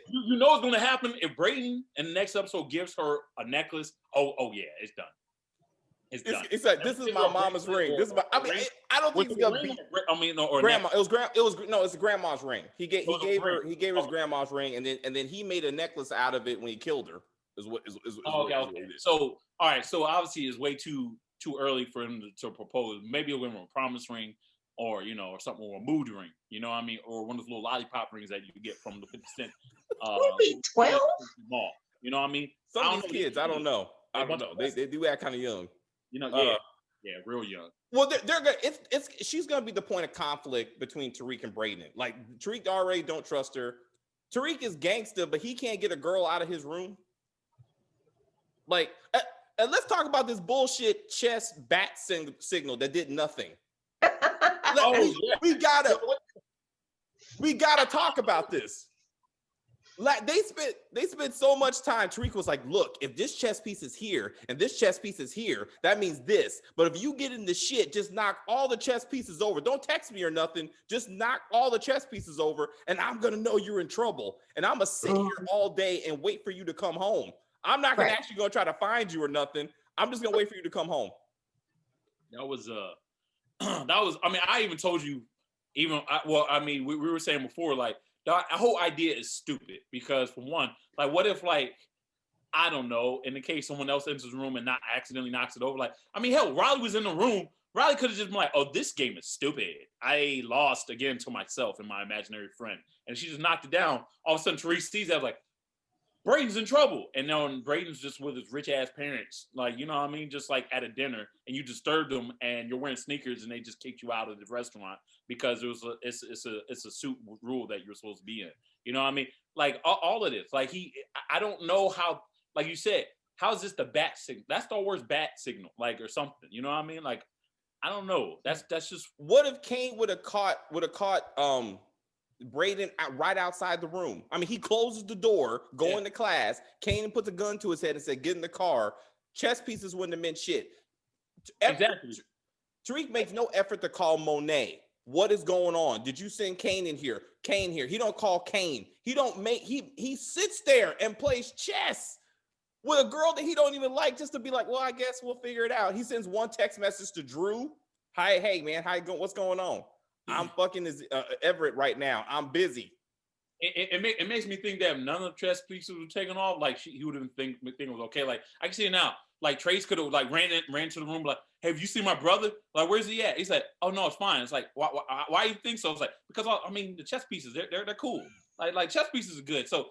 You know what's gonna happen if Brayden in the next episode gives her a necklace. Oh yeah, it's done. It's like, this is my mama's ring. This is my. I mean, I don't think it's gonna be. I mean, or grandma. It's grandma's ring. He gave her his grandma's ring, and then he made a necklace out of it when he killed her. Okay. So all right. So obviously, it's way too early for him to propose. Maybe it'll give him a promise ring, or you know, or something, or a mood ring. You know what I mean? Or one of those little lollipop rings that you get from the 50 cent. 12. Mall. You know what I mean? Some of these kids, I don't know. They do act kind of young. You know, yeah, real young. Well, they're gonna. She's gonna be the point of conflict between Tariq and Brayden. Like, Tariq already don't trust her. Tariq is gangster, but he can't get a girl out of his room. Like, and let's talk about this bullshit chess bat signal that did nothing. We gotta talk about this. Like, they spent so much time. Tariq was like, look, if this chess piece is here and this chess piece is here, that means this. But if you get in the shit, just knock all the chess pieces over. Don't text me or nothing. Just knock all the chess pieces over, and I'm gonna know you're in trouble. And I'm gonna sit here all day and wait for you to come home. I'm not gonna actually go try to find you or nothing. I'm just gonna wait for you to come home. That was I mean, I even told you, we were saying before, like, the whole idea is stupid because, for one, like, what if, like, I don't know, in the case someone else enters the room and not accidentally knocks it over? Like, I mean, hell, Riley was in the room. Riley could have just been like, oh, this game is stupid. I lost again to myself and my imaginary friend. And she just knocked it down. All of a sudden, Therese sees that, like, Brayden's in trouble. And then Brayden's just with his rich ass parents, like, you know what I mean? Just like at a dinner, and you disturbed them and you're wearing sneakers and they just kicked you out of the restaurant because it's a suit rule that you're supposed to be in. You know what I mean? Like, all of this. Like, I don't know how, like you said, how is this the bat signal? That's Star Wars bat signal, like, or something. You know what I mean? Like, I don't know. That's just. What if Kane would have caught Brayden right outside the room? I mean, he closes the door, going to class. Kane puts a gun to his head and said, get in the car. Chess pieces wouldn't have meant shit. Exactly. Tariq makes no effort to call Monet. What is going on? Did you send Kane in here? Kane here. He don't call Kane. He sits there and plays chess with a girl that he don't even like, just to be like, well, I guess we'll figure it out. He sends one text message to Drew. Hi, hey man, how you going? What's going on? I'm fucking Everett right now. I'm busy. It makes me think that if none of the chess pieces were taken off, like, he would have think it was okay. Like, I can see it now. Like, Trace could have, like, ran to the room, like, hey, have you seen my brother? Like, where's he at? He's like, oh no, it's fine. It's like, why you think so? It's like, because I mean, the chess pieces, they're cool. Like chess pieces are good. So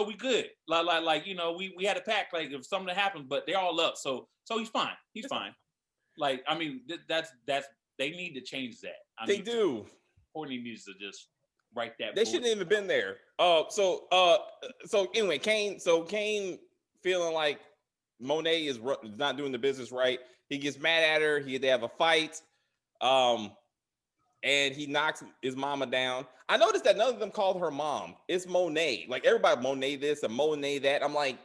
we good. Like you know, we had a pact. Like, if something happened, but they're all up. So he's fine. He's fine. Like, I mean, that's they need to change that. They do. Courtney needs to just write that. They shouldn't even have been there. So anyway, Kane feeling like Monet is not doing the business right. He gets mad at her. They have a fight. And he knocks his mama down. I noticed that none of them called her mom. It's Monet. Like, everybody Monet this and Monet that. I'm like,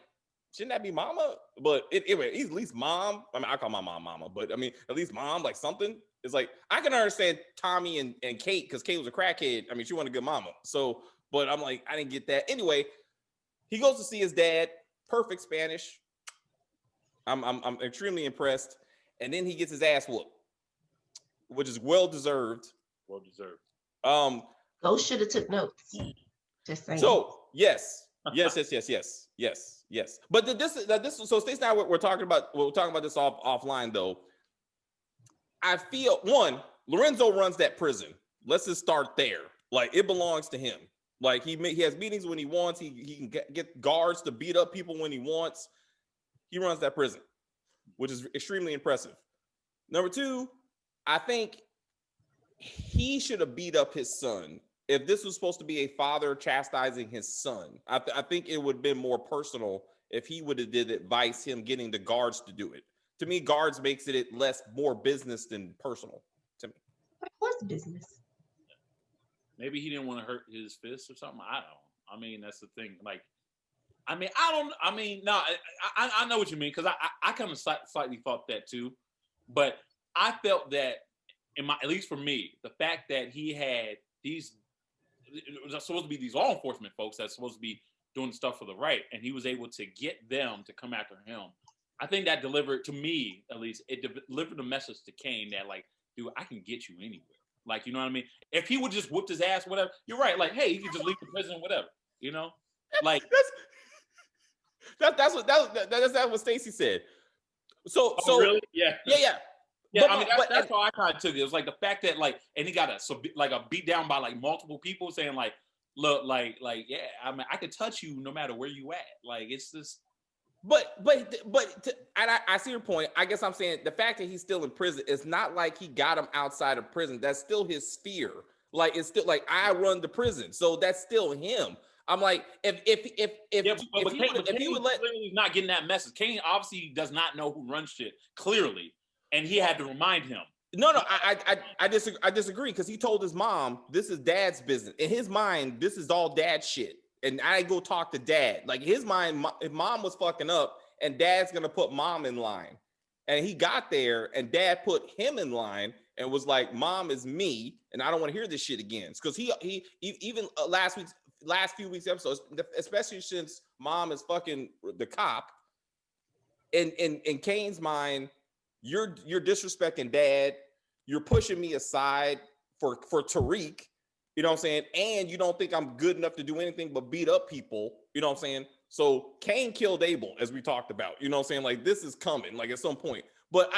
shouldn't that be mama? But anyway, at least mom. I mean, I call my mom mama, but I mean, at least mom, like something. It's like I can understand Tommy and Kate because Kate was a crackhead. I mean, she wanted a good mama. So, but I'm like, I didn't get that. Anyway, he goes to see his dad. Perfect Spanish. I'm extremely impressed. And then he gets his ass whooped, which is well deserved. Well deserved. Ghost should have took notes. Just saying. So yes. But so Stacey and I we're talking about this offline though. I feel Lorenzo runs that prison. Let's just start there. Like it belongs to him. Like he has meetings when he wants. He can get guards to beat up people when he wants. He runs that prison, which is extremely impressive. Number two, I think he should have beat up his son. If this was supposed to be a father chastising his son, I think it would have been more personal if he would have did advise him getting the guards to do it. To me, guards makes it more business than personal to me. What's business? Maybe he didn't want to hurt his fist or something. I don't. I mean, that's the thing. Like, I know what you mean because I kind of slightly thought that too, but I felt that at least for me, the fact that he had these, it was supposed to be these law enforcement folks that's supposed to be doing stuff for the right, and he was able to get them to come after him. I think that delivered, to me at least, it delivered a message to Kane that like, dude, I can get you anywhere. Like, you know what I mean? If he would just whooped his ass, whatever, you're right. Like, hey, he could just leave the prison, whatever. You know, like that's what Stacey said. So really, yeah. Yeah, but, I mean that's how I kind of took it. It was like the fact that like, and he got a beat down by like multiple people saying like, look, like yeah, I mean I could touch you no matter where you at. Like it's just. But I see your point. I guess I'm saying the fact that he's still in prison is not like he got him outside of prison. That's still his sphere. Like it's still like I run the prison, so that's still him. I'm like if he would let clearly not getting that message. Kane obviously does not know who runs shit clearly, and he had to remind him. No, I disagree because he told his mom this is dad's business. In his mind, this is all dad shit. And I go talk to dad. Like his mind, if mom was fucking up and dad's gonna put mom in line. And he got there and dad put him in line and was like, mom is me. And I don't want to hear this shit again. Because he even last few weeks episodes, especially since mom is fucking the cop. In Kane's mind, you're disrespecting dad. You're pushing me aside for Tariq. You know what I'm saying? And you don't think I'm good enough to do anything but beat up people. You know what I'm saying? So Kane killed Abel, as we talked about. You know what I'm saying? Like, this is coming, like, at some point. But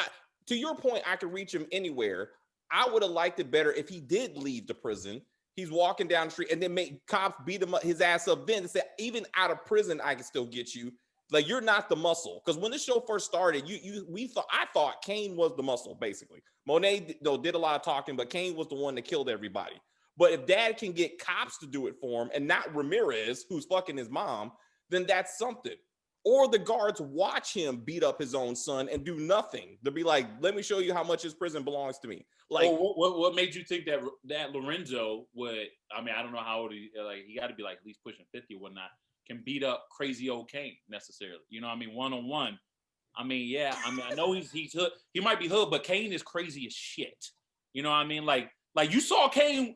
to your point, I could reach him anywhere. I would have liked it better if he did leave the prison. He's walking down the street and then make cops beat him up, his ass up then and say, even out of prison, I can still get you. Like, you're not the muscle. Because when the show first started, I thought Kane was the muscle, basically. Monet, though, did a lot of talking, but Kane was the one that killed everybody. But if dad can get cops to do it for him and not Ramirez, who's fucking his mom, then that's something. Or the guards watch him beat up his own son and do nothing. They'll be like, let me show you how much his prison belongs to me. Like, what made you think that Lorenzo would, I mean, I don't know how old he got to be like at least pushing 50 or whatnot, can beat up crazy old Kane necessarily. You know what I mean? One-on-one. I mean, yeah, I mean, I know he's hood. He might be hood, but Kane is crazy as shit. You know what I mean? Like you saw Kane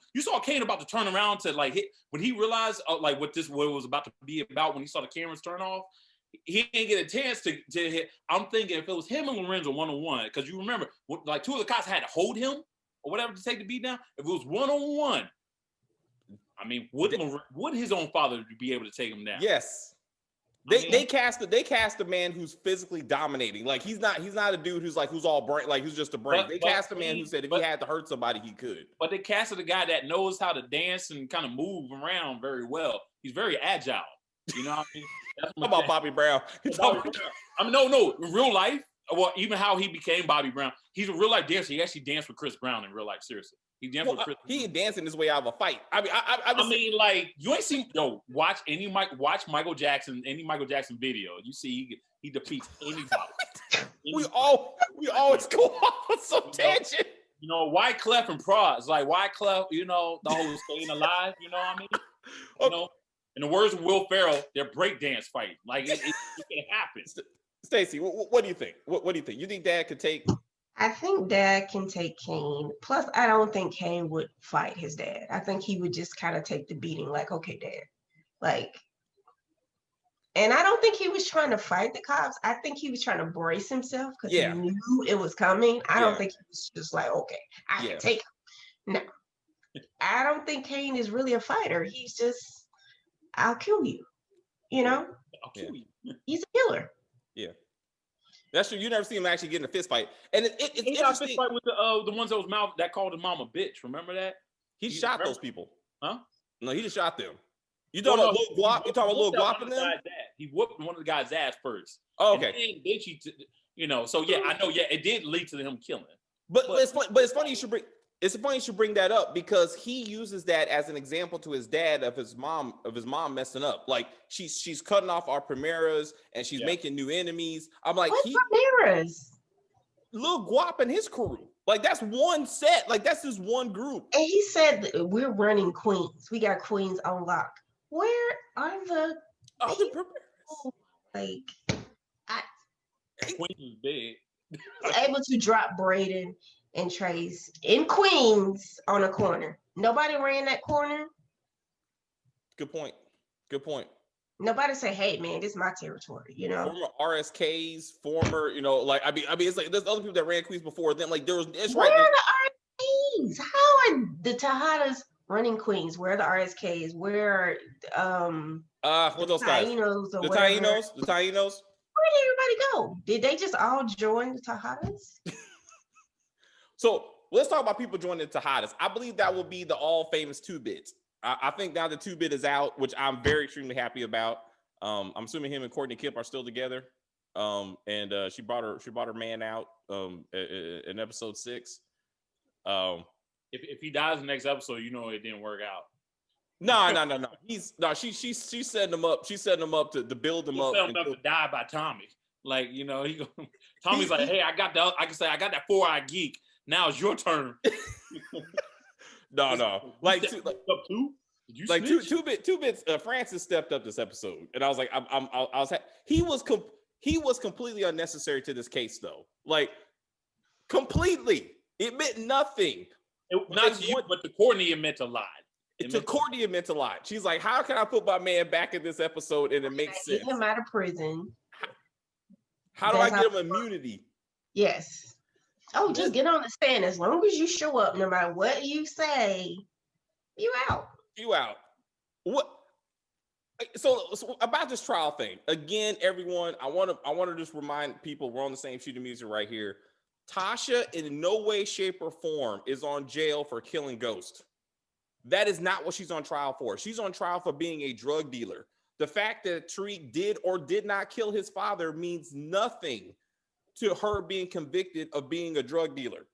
about to turn around to like hit when he realized like what it was about to be about when he saw the cameras turn off. He didn't get a chance to hit. I'm thinking if it was him and Lorenzo one-on-one, because you remember like two of the cops had to hold him or whatever to take the beat down. If it was one-on-one, I mean, would his own father be able to take him down? Yes. They cast a man who's physically dominating. Like he's not a dude who's all brain, like who's just a brain. They cast a man who said if he had to hurt somebody, he could. But they casted a guy that knows how to dance and kind of move around very well. He's very agile. You know what I mean? That's How about Bobby Brown? I mean, no, in real life, well, even how he became Bobby Brown, he's a real life dancer. He actually danced with Chris Brown in real life. Seriously, he danced with Chris. He ain't dancing his way out of a fight. I mean, like you ain't seen. Watch Michael Jackson, any Michael Jackson video. You see, he defeats anybody. we always go off on some tangent. You know, Wyclef and Prods, like Wyclef. You know, the whole staying alive. You know what I mean? You know. In the words of Will Ferrell, they're breakdance fighting. Like it can happen. Stacey, what do you think? What do you think? You think Dad could take I think Dad can take Kane. Plus, I don't think Kane would fight his dad. I think he would just kind of take the beating, like, okay, Dad. Like, and I don't think he was trying to fight the cops. I think he was trying to brace himself because he Yeah. knew it was coming. I Yeah. don't think he was just like, okay, I Yeah. can take him. No. I don't think Kane is really a fighter. He's just, I'll kill you. You know? I'll kill you. He's a killer. Yeah. That's true. You never see him actually get in a fist fight. And it's He got a fist interesting. fight with the ones that was that called his mom a bitch. Remember that? He shot those people. Huh? No, he just shot them. You talking about Lil Guap? You talking about Lil Guap and them? He whooped one of the guy's ass first. Oh, okay. And then she, so yeah, I know. Yeah, it did lead to him killing. But it's funny you should bring. It's funny you should bring that up because he uses that as an example to his dad of his mom messing up. Like she's cutting off our Primeras and she's making new enemies. I'm like, what Primeras? Lil Guap and his crew. Like that's one set. Like that's just one group. And he said we're running Queens. We got Queens on lock. Where are the other Primeras? Like Queens is big. was able to drop Braden and Trace in Queens on a corner. Nobody ran that corner. Good point. Good point. Nobody say, "Hey, man, this is my territory." You know, former RSKs, like I mean, it's like there's other people that ran Queens before them. Like there was, it's where right. are the RSKs? How are the Tejadas running Queens? Where are the RSKs? Where what those guys? The Tainos. Where did everybody go? Did they just all join the Tejadas? So let's talk about people joining the Tejadas. I believe that will be the all famous 2-bit. I think now the 2-bit is out, which I'm very extremely happy about. I'm assuming him and Courtney Kemp are still together. And she brought her man out in episode 6. If he dies in the next episode, you know it didn't work out. No. She's setting him up. She's setting him up to build him up. Setting him up to die by Tommy. Like, Tommy's like, hey, I can say I got that 4-eyed geek. Now it's your turn. No. Like two bits. Francis stepped up this episode, and I was like, he was completely unnecessary to this case, though. Like, completely. It meant nothing. Not to you, but to Courtney, it meant a lot. Courtney, it meant a lot. She's like, how can I put my man back in this episode and it makes sense? Get him out of prison. How do I get him immunity? Yes. Oh, just get on the stand. As long as you show up, no matter what you say, you out. You out. What? So about this trial thing again, everyone. I want to just remind people we're on the same sheet of music right here. Tasha, in no way, shape, or form, is on jail for killing Ghost. That is not what she's on trial for. She's on trial for being a drug dealer. The fact that Tariq did or did not kill his father means nothing to her being convicted of being a drug dealer.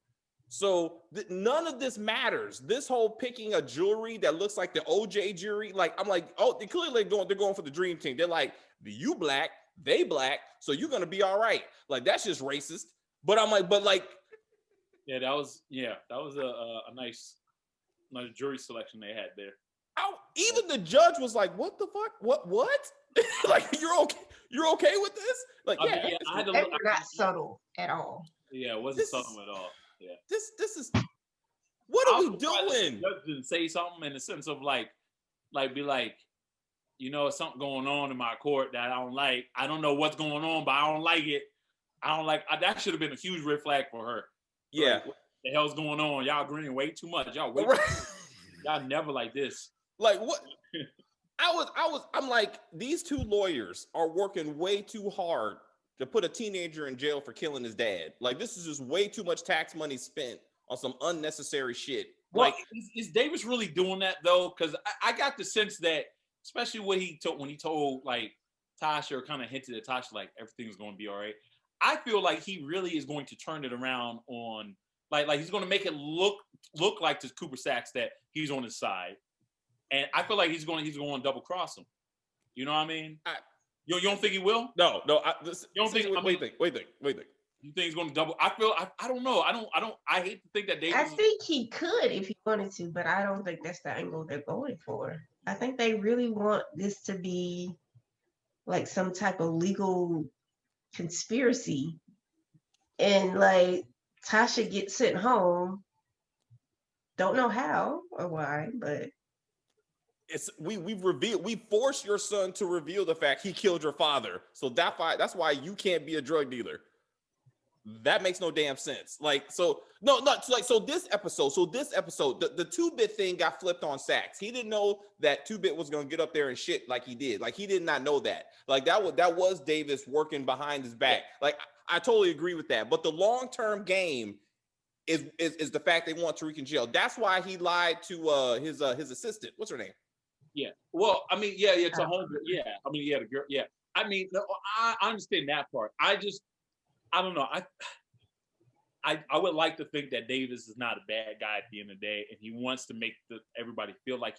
So none of this matters. This whole picking a jury that looks like the OJ jury, like I'm like, oh, they're clearly they're going for the dream team. They're like, you black, they black, so you're gonna be all right. Like that's just racist. But I'm like, yeah, that was a nice jury selection they had there. Even the judge was like, what the fuck? What? Like you're okay with this? Like they were not subtle at all. Yeah, it wasn't subtle at all. Yeah. This is what are we doing? The judge didn't say something in the sense of like be like, something going on in my court that I don't like. I don't know what's going on, but I don't like it. That should have been a huge red flag for her. Yeah. Like, what the hell's going on? Y'all agreeing way too much. Y'all y'all never like this. Like what? I'm like, these two lawyers are working way too hard to put a teenager in jail for killing his dad. Like this is just way too much tax money spent on some unnecessary shit. Like, is Davis really doing that though? Because I got the sense that, especially when he told like Tasha, or kind of hinted at Tasha like everything's going to be all right. I feel like he really is going to turn it around on like he's going to make it look like to Cooper Sacks that he's on his side, and I feel like he's going to double cross him. You know what I mean? You don't think he will? No. You don't think? Wait. You think he's going to double? I don't know. I hate to think that Davis. I think he could if he wanted to, but I don't think that's the angle they're going for. I think they really want this to be like some type of legal conspiracy, and like Tasha gets sent home. Don't know how or why, but we forced your son to reveal the fact he killed your father. So that's why you can't be a drug dealer. That makes no damn sense. Like, so no, not like so this episode, the 2-bit thing got flipped on Sax. He didn't know that 2-bit was gonna get up there and shit like he did. Like, he did not know that. Like, that was Davis working behind his back. Like, I totally agree with that. But the long-term game is the fact they want Tariq in jail. That's why he lied to his assistant. What's her name? Yeah. Well, I mean, yeah, to home. Yeah. I mean, yeah, the girl. Yeah. I mean, no, I understand that part. I don't know. I would like to think that Davis is not a bad guy at the end of the day, and he wants to make everybody feel like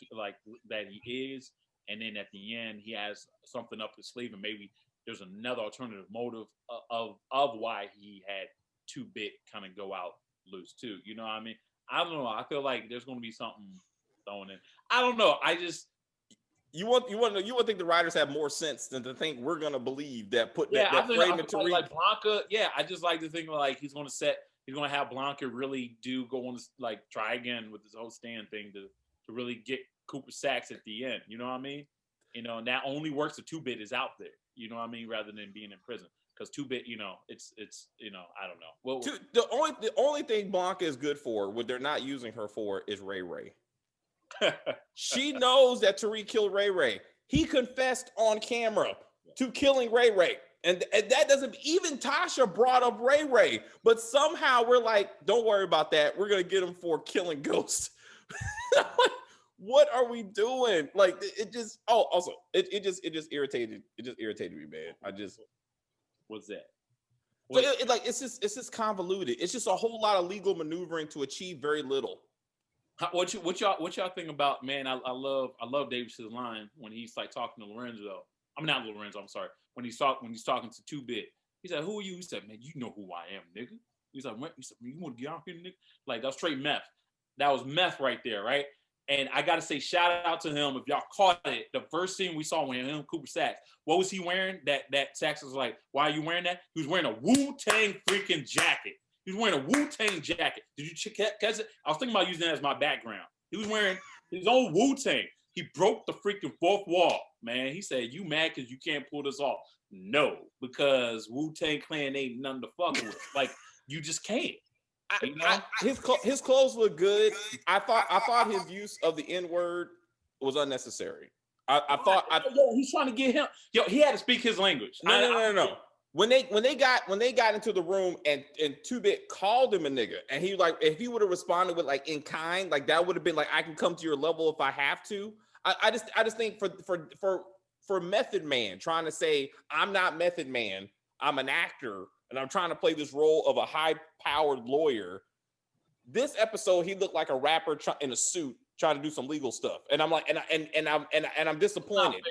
that he is. And then at the end, he has something up his sleeve, and maybe there's another alternative motive of why he had 2-bit kind of go out loose too. You know what I mean? I don't know. I feel like there's going to be something thrown in. I don't know. I just. You want to think the writers have more sense than to think we're gonna believe that that frame of Tariq. Like Blanca, yeah, I just like to think like he's gonna have Blanca really go on like try again with this whole stand thing to really get Cooper Sax at the end. You know what I mean? You know, and that only works if 2-bit is out there. You know what I mean? Rather than being in prison, because 2-bit, you know, it's you know, I don't know. Well, the only thing Blanca is good for, what they're not using her for, is Ray Ray. She knows that Tariq killed Ray Ray. He confessed on camera to killing Ray Ray. And that doesn't, even Tasha brought up Ray Ray. But somehow we're like, don't worry about that. We're going to get him for killing Ghost. What are we doing? Like, it just, also, it just irritated. It just irritated me, man. What's that? So it's just convoluted. It's just a whole lot of legal maneuvering to achieve very little. What y'all think about, man? I love Davis's line when he's like talking to Lorenzo. I'm not Lorenzo. I'm sorry. When he's talking to 2-bit, he said, "Who are you?" He said, "Man, you know who I am, nigga." He's like, "You want to get out here, nigga?" Like, that was straight meth. That was meth right there, right? And I gotta say, shout out to him if y'all caught it. The first scene we saw when him, Cooper Sax, what was he wearing? That Sax was like, "Why are you wearing that?" He was wearing a Wu-Tang freaking jacket. He was wearing a Wu-Tang jacket. Did you catch it? I was thinking about using that as my background. He was wearing his own Wu-Tang. He broke the freaking fourth wall, man. He said, "You mad because you can't pull this off?" No, because Wu-Tang Clan ain't nothing to fuck with. Like, you just can't. You know? His clothes look good. I thought his use of the N-word was unnecessary. I thought he's trying to get him. Yo, he had to speak his language. No. When they got into the room and 2-bit called him a nigga, and he like, if he would have responded with like in kind, like that would have been like, I can come to your level if I have to. I just think for Method Man trying to say, I'm not Method Man, I'm an actor and I'm trying to play this role of a high-powered lawyer. This episode, he looked like a rapper in a suit trying to do some legal stuff, and I'm like, and I'm disappointed.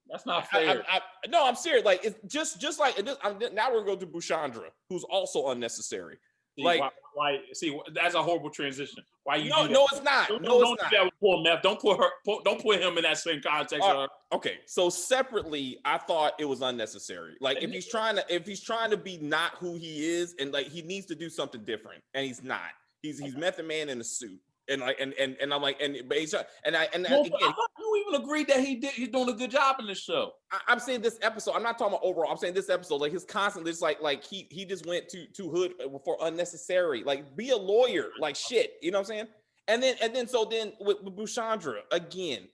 That's not fair. No, I'm serious. Like, it's just like it is, now we're going to Bushandra, who's also unnecessary. See, like, why? See, that's a horrible transition. Why you? No, it's not. Don't do that with poor Meth. Don't put him in that same context. Okay, so separately, I thought it was unnecessary. Like, if he's trying to be not who he is, and like he needs to do something different, and he's not. He's Method Man in a suit. And like and I'm like but he's and again, I thought you even agreed that he's doing a good job in this show. I'm saying this episode. I'm not talking about overall. I'm saying this episode, like his constantly, just like he just went too hood for unnecessary. Like, be a lawyer, like shit. You know what I'm saying? And then with Bushandra again,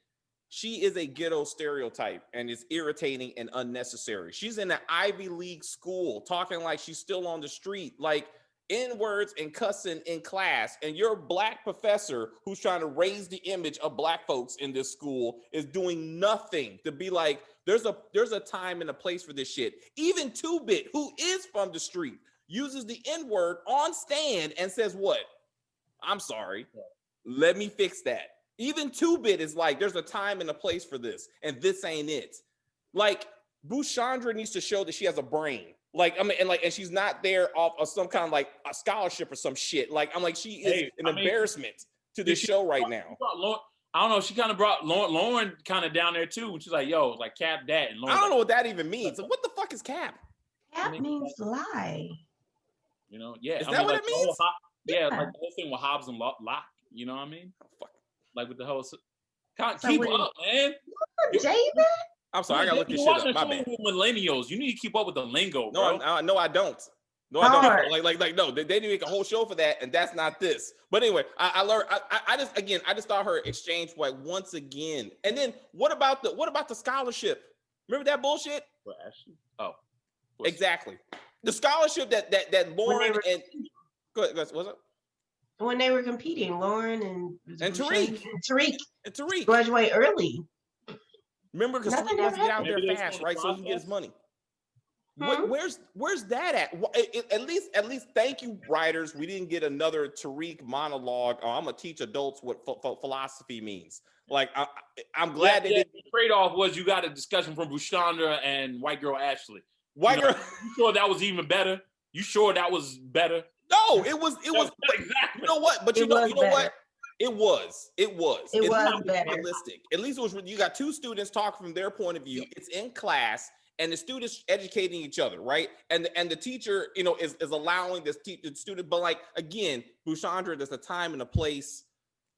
she is a ghetto stereotype and is irritating and unnecessary. She's in an Ivy League school talking like she's still on the street, like N-words and cussing in class, and your black professor who's trying to raise the image of black folks in this school is doing nothing to be like, there's a time and a place for this shit. Even 2-bit, who is from the street, uses the N-word on stand and says, what? I'm sorry. Let me fix that. Even 2-bit is like, there's a time and a place for this, and this ain't it. Like, Bushandra needs to show that she has a brain. Like, I mean, and she's not there off of some kind of like a scholarship or some shit. Like, I'm like, she is embarrassment to this show right now. I don't know. She kind of brought Lauren kind of down there too. She's like, yo, like cap that. And I don't know what that even means. Like, what the fuck is cap? Cap means lie. You know, yeah. Is I that mean, what like it the whole means? yeah, Yeah. like the whole thing with Hobbs and Locke. You know what I mean? Oh, fuck. Like with the whole. So Keep what up, man. You- David? I'm sorry, I gotta look this You're shit watching up. a My show bad. with millennials. You need to keep up with the lingo, No, bro. no, I don't. No, I Hard. don't. Like, no, they didn't make a whole show for that, and that's not this. But anyway, I learned. I just thought her exchange like once again. And then what about the scholarship? Remember that bullshit? What, Ashley? Oh, Exactly. The scholarship that Lauren and go ahead, what's up? When they were competing, Lauren And Tariq. Tariq And Tariq. graduate early. Remember, because Nothing Tariq wants to get ever out there Maybe they fast, still right? So he can get his process? money. Hmm? Where's that at? At least thank you, writers. We didn't get another Tariq monologue. Oh, I'm gonna teach adults what philosophy means. Like I'm glad they didn't. The trade-off was you got a discussion from Bushandra and white girl Ashley. White girl. You sure that was even better? You sure that was better? No, it was. Exactly. You know what? But you know what? It was. It was better. realistic. At least it was. You got two students talking from their point of view. It's in class, and the students educating each other, right? And the teacher, is allowing this the student. But like again, Bushandra, there's a time and a place.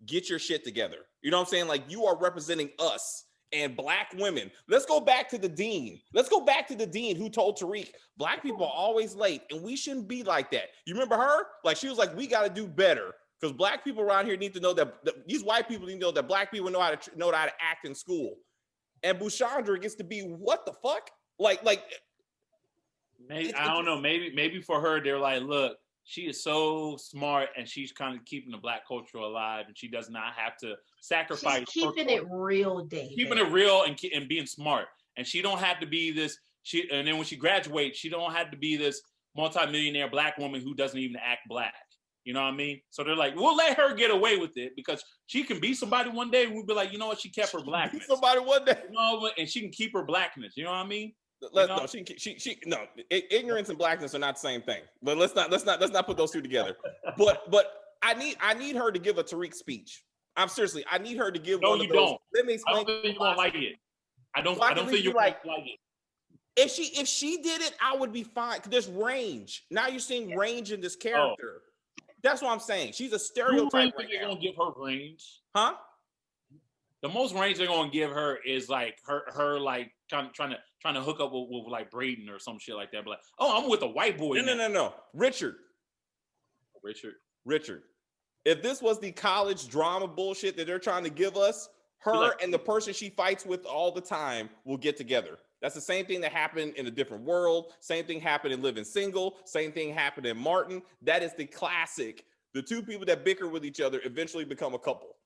Get your shit together. You know what I'm saying? Like you are representing us and black women. Let's go back to the dean. Let's go back to the dean who told Tariq, black people are always late, and we shouldn't be like that. You remember her? Like she was like, we got to do better. Because black people around here need to know that these white people need to know that black people know how to act in school. And Bushandra gets to be what the fuck? Like maybe I don't know. Maybe for her, they're like, look, she is so smart and she's kind of keeping the black culture alive, and she does not have to sacrifice. She's keeping it real, David. Keeping it real and being smart, and she don't have to be this. And then when she graduates, she don't have to be this multimillionaire black woman who doesn't even act black. You know what I mean? So they're like, we'll let her get away with it because she can be somebody one day. And we'll be like, you know what? She kept her blackness. Somebody one day. You know, and she can keep her blackness. You know what I mean? No, ignorance and blackness are not the same thing. But let's not put those two together. But I need her to give a Tariq speech. I'm seriously, I need her to give one of those. Don't. Let me explain. I don't think you won't like it. I don't think you like it. If she did it, I would be fine. There's range. Now you're seeing range in this character. That's what I'm saying. She's a stereotype right now. They're gonna give her range, huh? The most range they're gonna give her is like her like trying to hook up with like Braden or some shit like that. But like, oh, I'm with a white boy. No. Richard. If this was the college drama bullshit that they're trying to give us, her and the person she fights with all the time will get together. That's the same thing that happened in A Different World. Same thing happened in Living Single. Same thing happened in Martin. That is the classic. The two people that bicker with each other eventually become a couple.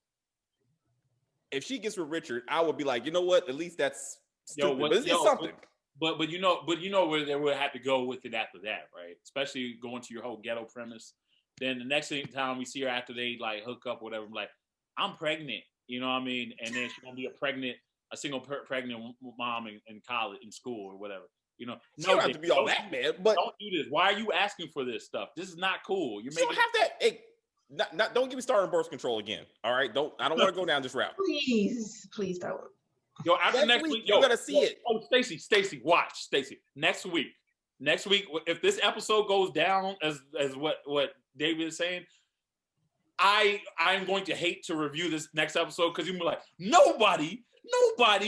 If she gets with Richard, I would be like, you know what? At least that's stupid. But it's something. But you know where they would have to go with it after that, right? Especially going to your whole ghetto premise. Then the next time we see her after they like hook up or whatever, I'm like, I'm pregnant. You know what I mean? And then she's gonna be a single pregnant mom in college, in school or whatever. You know, you don't have to be all that, man. But don't do this. Why are you asking for this stuff? This is not cool. You don't have that. Hey, don't get me started on birth control again. All right, I don't want to go down this route. Please don't. Yo, after next week, you're gonna see it. Oh, Stacy, watch Stacy. Next week, if this episode goes down as what David is saying, I'm going to hate to review this next episode because you'll be like, nobody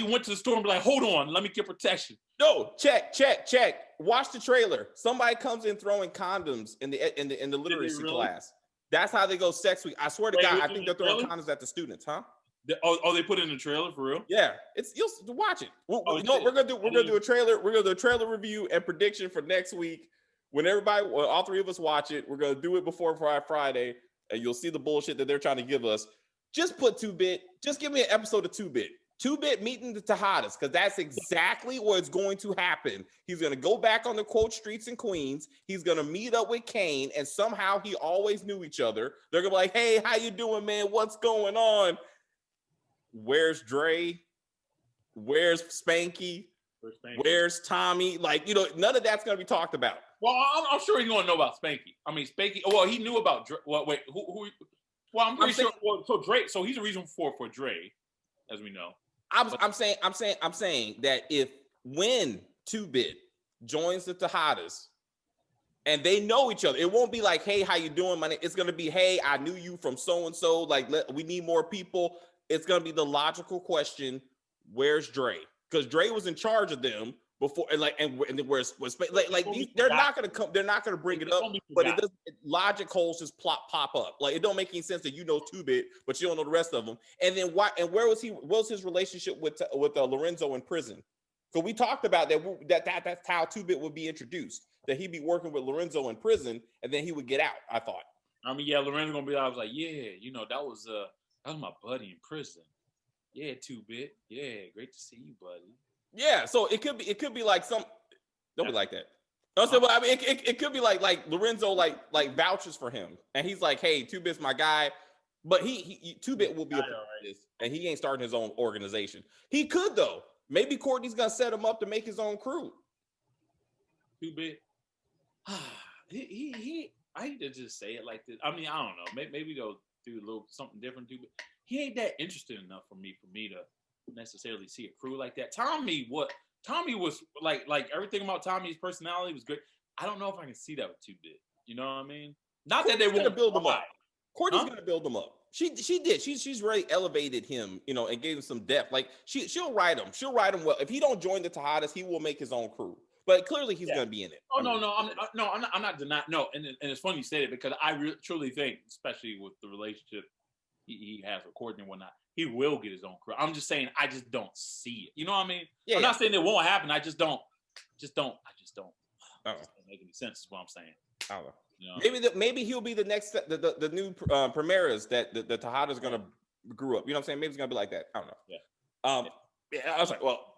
went to the store and be like, hold on, let me get protection. No, check. Watch the trailer. Somebody comes in throwing condoms in the literacy class. That's how they go sex week. I swear to God, I think they're throwing condoms at the students, huh? They put it in the trailer for real? Yeah, you'll watch it. We're gonna do a trailer. We're gonna do a trailer review and prediction for next week. When all three of us watch it, we're gonna do it before Friday, and you'll see the bullshit that they're trying to give us. Just put 2-bit. Just give me an episode of 2-bit. 2-bit meeting the Tejadas, because that's exactly what's going to happen. He's going to go back on the quote streets in Queens. He's going to meet up with Kane, and somehow he always knew each other. They're going to be like, hey, how you doing, man? What's going on? Where's Dre? Where's Spanky? Where's Tommy? Like, none of that's going to be talked about. Well, I'm sure he's going to know about Spanky. I mean, Spanky, well, he knew about Dre. Well, wait, who? Well, I'm pretty sure. Well, so Dre, so he's a reason for Dre, as we know. I'm saying that when 2-bit joins the Tejadas and they know each other. It won't be like, hey, how you doing? My name. It's gonna be, hey, I knew you from so and so. Like, we need more people. It's gonna be the logical question: where's Dre? Because Dre was in charge of them before, and where's these? They're not gonna come. They're not gonna bring it up. But it doesn't. Logic holes just pop up. Like, it don't make any sense that you know 2-Bit, but you don't know the rest of them. And then why? And where was he? What was his relationship with Lorenzo in prison? So we talked about that's how 2-Bit would be introduced. That he'd be working with Lorenzo in prison, and then he would get out. I thought. I mean, yeah, Lorenzo gonna be. I was like, yeah, that was my buddy in prison. Yeah, 2-Bit. Yeah, great to see you, buddy. Yeah, so it could be like some. Don't be like that. I said, well, I mean, it could be like Lorenzo like vouches for him, and he's like, hey, 2-Bit's my guy, but he 2-Bit will be a part of this, and he ain't starting his own organization. He could though. Maybe Courtney's gonna set him up to make his own crew. 2-Bit. he I hate to just say it like this. I mean, I don't know. Maybe they'll do a little something different too, but he ain't that interesting enough for me to necessarily see a crew like that. Tommy was like everything about Tommy's personality was great. I don't know if I can see that with 2-Bit. You know what I mean? Not Courtney's that they won't build him up. Courtney's gonna build him up. She did. She's really elevated him, and gave him some depth. Like she'll write him. She'll write him well. If he don't join the Tejadas, he will make his own crew. But clearly, he's gonna be in it. Oh no, I'm not denying. No, and it's funny you said it because I truly think, especially with the relationship he has with Courtney and whatnot, he will get his own crew. I'm just saying, I just don't see it. You know what I mean? Yeah, I'm not saying it won't happen. I just don't. It doesn't make any sense. Is what I'm saying. I don't know. Maybe he'll be the next the new Primeras that the Tejadas gonna grew up. You know what I'm saying? Maybe it's gonna be like that. I don't know. Yeah. I was like, well,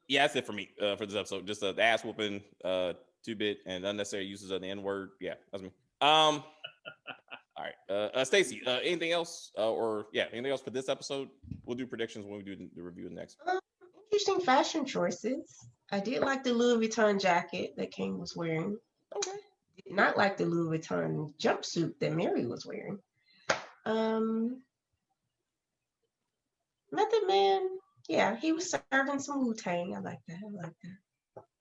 yeah, that's it for me for this episode. Just the ass whooping, 2-Bit, and unnecessary uses of the N-word. Yeah, that's me. All right, Stacey. Anything else? Anything else for this episode? We'll do predictions when we do the review next. Interesting fashion choices. I did like the Louis Vuitton jacket that King was wearing. Okay. Did not like the Louis Vuitton jumpsuit that Mary was wearing. Method Man. Yeah, he was serving some Wu-Tang. I like that.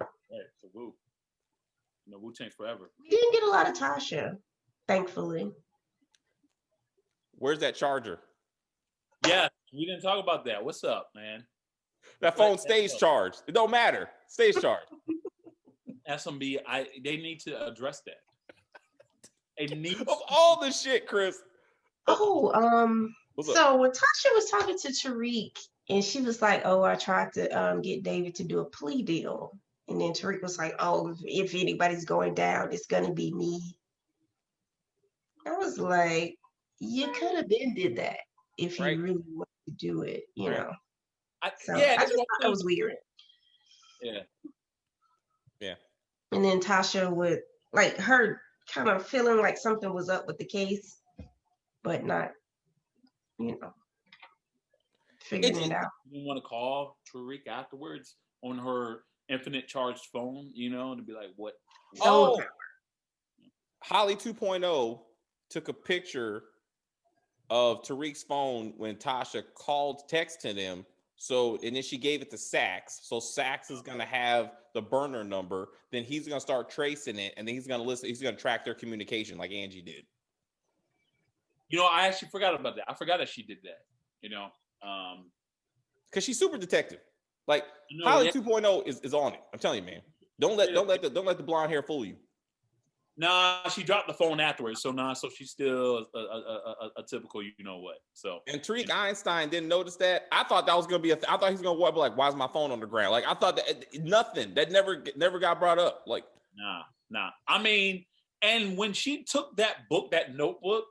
Right, so Wu. Wu-Tang's forever. We didn't get a lot of Tasha, thankfully. Where's that charger? Yeah, we didn't talk about that. What's up, man? That phone stays charged. It don't matter. Stays charged. SMB, they need to address that. Of all the shit, Chris. So when Tasha was talking to Tariq, and she was like, "Oh, I tried to get David to do a plea deal," and then Tariq was like, "Oh, if anybody's going down, it's gonna be me." I was like, "You could have been did that if you really wanted to do it, you know." I just thought that was weird. Yeah. And then Tasha would like her kind of feeling like something was up with the case, but not, figuring it out. You want to call Tariq afterwards on her infinite charged phone, to be like, what? Oh, Holly 2.0 took a picture of Tariq's phone when Tasha texted him. And then she gave it to Sax. So Sax is going to have the burner number. Then he's going to start tracing it. And then he's going to listen. He's going to track their communication like Angie did. I actually forgot about that. I forgot that she did that, because she's super detective. Like Holly 2.0 is on it. I'm telling you, man. Don't let the blonde hair fool you. Nah, she dropped the phone afterwards. So she's still a typical, what. So and Tariq Einstein didn't notice that. I thought that was gonna be I thought he's gonna be like, why is my phone on the ground? Like I thought that nothing that never got brought up. Like nah. I mean, and when she took that notebook,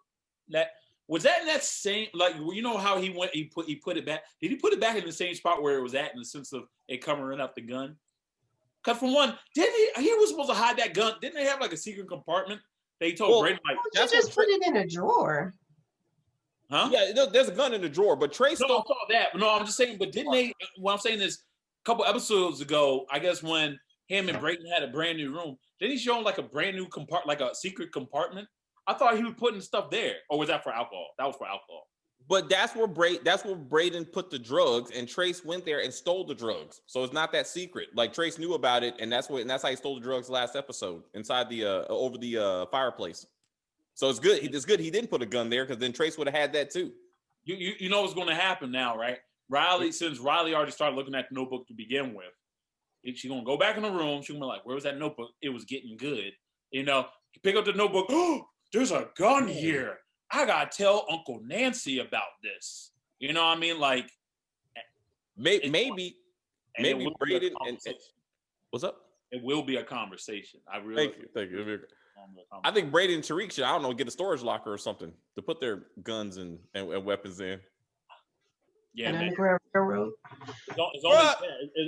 that was that in that same, like, how he put it back. Did he put it back in the same spot where it was at in the sense of it covering up the gun? Because for one, didn't he was supposed to hide that gun? Didn't they have like a secret compartment? They told Brady like you just put it in a drawer. Huh? Yeah, there's a gun in the drawer, but Trace. No, I saw that. No, I'm just saying. But didn't they? What I'm saying is, a couple episodes ago, I guess when him and Brayton had a brand new room, didn't he show him like a brand new like a secret compartment? I thought he was putting stuff there, or was that for alcohol? That was for alcohol. But that's where Braden put the drugs, and Trace went there and stole the drugs. So it's not that secret. Like Trace knew about it, and that's how he stole the drugs last episode inside the over the fireplace. So it's good. It's good he didn't put a gun there, because then Trace would have had that too. You know what's going to happen now, right? Riley, since Riley already started looking at the notebook to begin with, she's going to go back in the room. She's going to be like, where was that notebook? It was getting good. You know, pick up the notebook. Oh, there's a gun here. I got to tell Uncle Nancy about this. You know what I mean? Like, maybe Braden and what's up? It will be a conversation. I really thank you. I think Braden and Tariq should, I don't know, get a storage locker or something to put their guns and weapons in. Yeah, man. Railroad.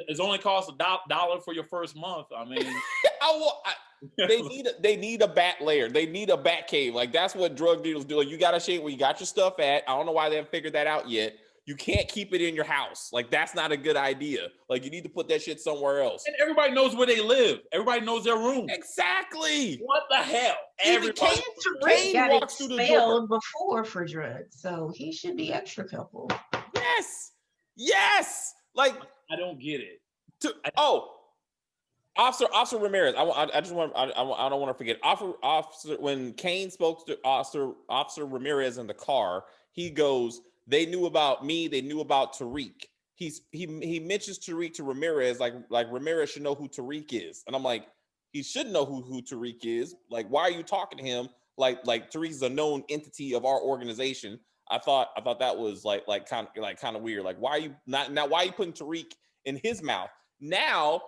It's only cost $1 for your first month. I mean, they need a bat layer. They need a bat cave. Like, that's what drug dealers do. Like, you got to shade where you got your stuff at. I don't know why they haven't figured that out yet. You can't keep it in your house. Like, that's not a good idea. Like, you need to put that shit somewhere else. And everybody knows where they live. Everybody knows their room. Exactly. What the hell? Everybody got expelled before for drugs, so he should be extra careful. Yes. Like, I don't get it. Officer Ramirez. I don't want to forget. Officer when Kane spoke to Officer Ramirez in the car, he goes, "They knew about me. They knew about Tariq." He mentions Tariq to Ramirez, like Ramirez should know who Tariq is, and I'm like, he should know who Tariq is. Like, why are you talking to him like Tariq is a known entity of our organization? I thought that was like kind of weird. Like, why are you why are you putting Tariq in his mouth now?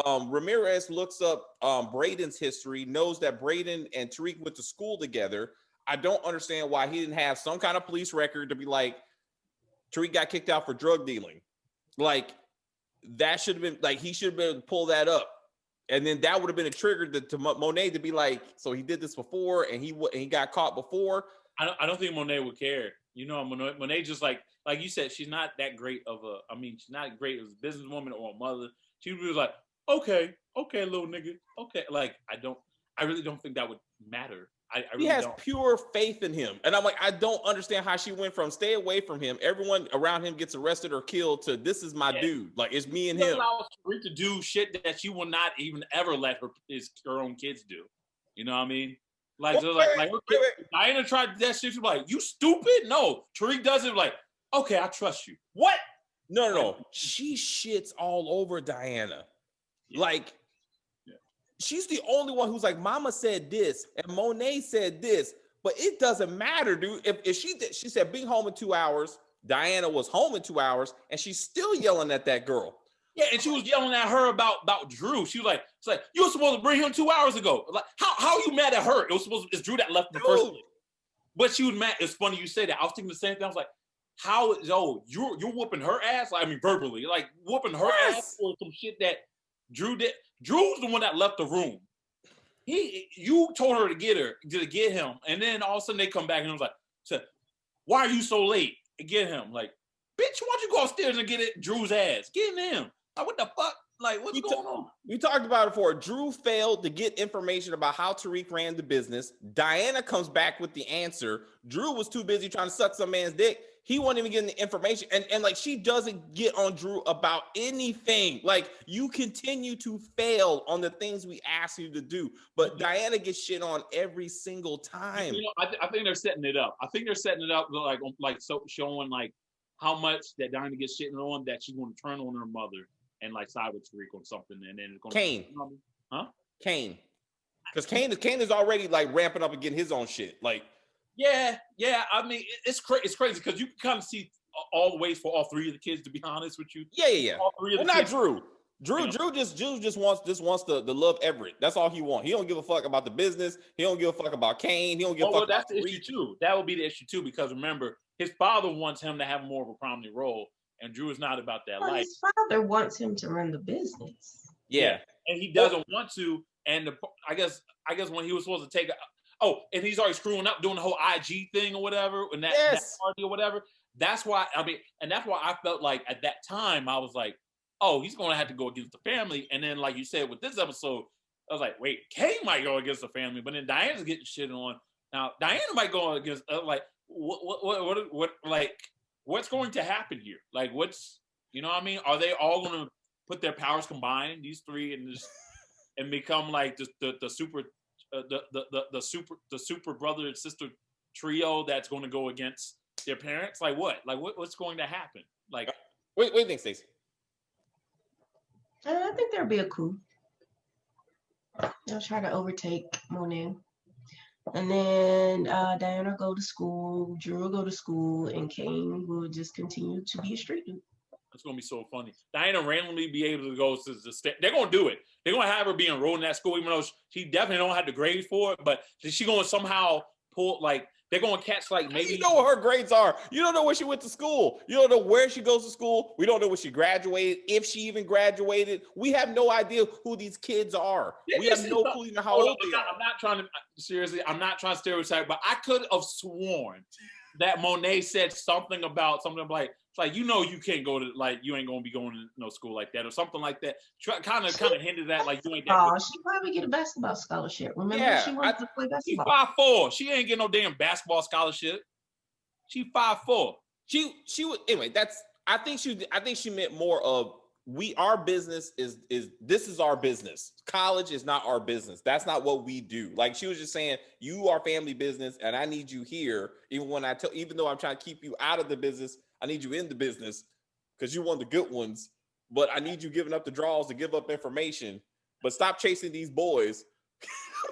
Ramirez looks up Braden's history, knows that Braden and Tariq went to school together. I don't understand why he didn't have some kind of police record to be like, Tariq got kicked out for drug dealing. Like, that should have been, like, he should have been pull that up. And then that would have been a trigger to Monet to be like, so he did this before and he got caught before. I don't think Monet would care. You know, Monet just like you said, she's not that great of she's not great as a businesswoman or a mother. She was like, okay, little nigga, okay. Like, I really don't think that would matter. I really he has don't. Pure faith in him. And I'm like, I don't understand how she went from stay away from him, everyone around him gets arrested or killed, to this is my dude. Like, it's me and him. Allows Tariq to do shit that she will not even ever let her own kids do. You know what I mean? Like, Diana tried that shit. She's like, you stupid? No. Tariq does it like, okay, I trust you. What? No. She shits all over Diana. Yeah. Like, she's the only one who's like, Mama said this and Monet said this, but it doesn't matter, dude. If she said being home in 2 hours, Diana was home in 2 hours, and she's still yelling at that girl. Yeah, and she was yelling at her about Drew. She was like, it's like, you were supposed to bring him 2 hours ago. Like, how are you mad at her? It's Drew that left the first place. But she was mad. It's funny you say that. I was thinking the same thing. I was like, you're whooping her ass? Like, I mean, verbally, like whooping her ass for some shit that Drew did. Drew's the one that left the room. You told her to get him, and then all of a sudden they come back and I was like, why are you so late to get him? Like, bitch, why don't you go upstairs and get Drew's ass? Get him. Like, what the fuck? Like, what's going on? We talked about it before. Drew failed to get information about how Tariq ran the business. Diana comes back with the answer. Drew was too busy trying to suck some man's dick. He wasn't even getting the information. And like, she doesn't get on Drew about anything. Like, you continue to fail on the things we ask you to do. But Diana gets shit on every single time. You know, I think they're setting it up. I think they're setting it up so showing like how much that Diana gets shit on, that she's going to turn on her mother and like side with Tariq on something. And then it's going Kane. Huh? Kane. Because Kane is already like ramping up and getting his own shit. Like, Yeah. I mean, it's crazy because you can kind of see all the ways for all three of the kids. To be honest with you, yeah. All three of the not kids. Drew. Drew just wants to love Everett. That's all he wants. He don't give a fuck about the business. He don't give a fuck about Kane. He don't give a fuck. That's the issue too. That would be the issue too, because remember, his father wants him to have more of a prominent role, and Drew is not about that life. His father wants him to run the business. Yeah, and he doesn't want to. And I guess when he was supposed to take and he's already screwing up doing the whole IG thing or whatever, and that party or whatever. That's why that's why I felt like at that time I was like, oh, he's going to have to go against the family. And then, like you said, with this episode, I was like, wait, Kane might go against the family, but then Diana's getting shit on. Now, Diana might go against, what like what's going to happen here? Like, what's you know what I mean? Are they all going to put their powers combined, these three, and become like the super the super brother and sister trio that's going to go against their parents? Like what? Like what's going to happen? Like, what do you think, Stacey? I think there'll be a coup. They'll try to overtake Monet. And then Diana go to school, Drew will go to school, and Kane will just continue to be a street dude. It's gonna be so funny. Diana randomly be able to go to the state. They're gonna do it. They're gonna have her be enrolled in that school, even though she definitely don't have the grades for it. But she gonna somehow pull like they're gonna catch like maybe. You know what her grades are. You don't know where she went to school. You don't know where she goes to school. We don't know when she graduated, if she even graduated. We have no idea who these kids are. We have no clue even how old they are. I'm not trying to seriously. I'm not trying to stereotype, but I could have sworn that Monet said something like. Like, you know, you can't go to, like, you ain't gonna be going to no school like that or something like that. Kind of hinted at like you ain't that good. She probably get a basketball scholarship. Remember, she wanted to play basketball. She 5'4". She ain't getting no damn basketball scholarship. She 5'4". She was anyway. I think she meant more of our business is this is our business. College is not our business. That's not what we do. Like she was just saying, you are family business, and I need you here. Even though I'm trying to keep you out of the business. I need you in the business because you're one of the good ones, but I need you giving up the draws to give up information, but stop chasing these boys.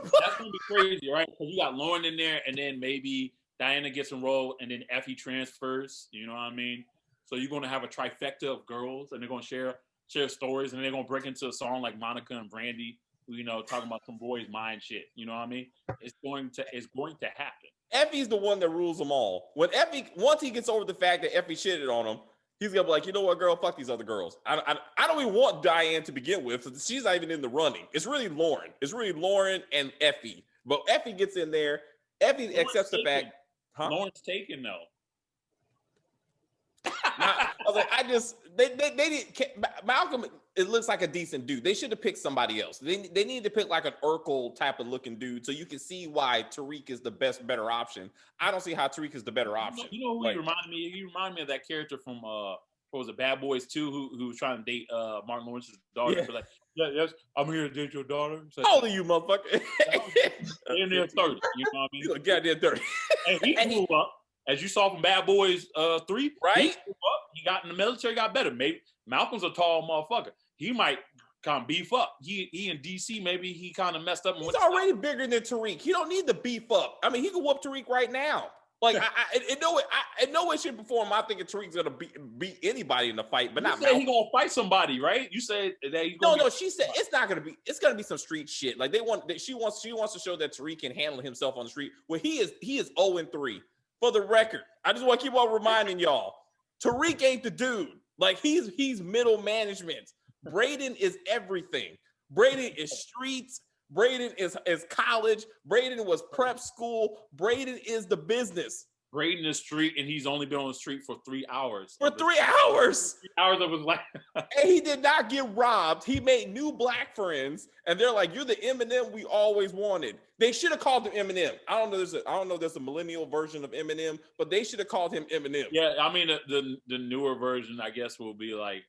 That's going to be crazy, right? Because you got Lauren in there, and then maybe Diana gets enrolled, and then Effie transfers, you know what I mean? So you're going to have a trifecta of girls, and they're going to share stories, and they're going to break into a song like Monica and Brandy, you know, talking about some boys' mind shit, you know what I mean? It's going to happen. Effie's the one that rules them all. Once he gets over the fact that Effie shitted on him, he's gonna be like, you know what, girl, fuck these other girls. I don't even want Diane to begin with. So she's not even in the running. It's really Lauren. It's really Lauren and Effie. But Effie gets in there. Effie accepts the fact. Huh? Lauren's taken though. I was like, they didn't. Malcolm, it looks like a decent dude. They should have picked somebody else. They need to pick like an Urkel type of looking dude, so you can see why Tariq is the better option. I don't see how Tariq is the better option. You know who he reminded me? He reminded me of that character from what was it, Bad Boys 2, who was trying to date Martin Lawrence's daughter. Yeah. Like, yes, I'm here to date your daughter. Like, how old are you, motherfucker? In their 30s, you know what I mean? You look goddamn 30. And he grew up. As you saw from Bad Boys 3, right? He got in the military, got better. Maybe Malcolm's a tall motherfucker. He might kind of beef up. He in DC, maybe he kind of messed up. He's already bigger than Tariq. He don't need to beef up. I mean, he can whoop Tariq right now. Like, in no way, shape, or form, I think Tariq's gonna beat anybody in the fight, but not Malcolm. He gonna fight somebody, right? You said that he's gonna. No. She said it's not gonna be. It's gonna be some street shit. Like she wants to show that Tariq can handle himself on the street. Well, he is 0-3. For the record, I just want to keep on reminding y'all, Tariq ain't the dude. Like he's middle management. Braden is everything. Braden is streets. Braden is college. Braden was prep school. Braden is the business. Braden is street, and he's only been on the street for 3 hours. For 3 hours? 3 hours of his life. And he did not get robbed. He made new black friends, and they're like, "You're the Eminem we always wanted." They should have called him Eminem. I don't know. There's a millennial version of Eminem, but they should have called him Eminem. Yeah, I mean the newer version, I guess, will be like,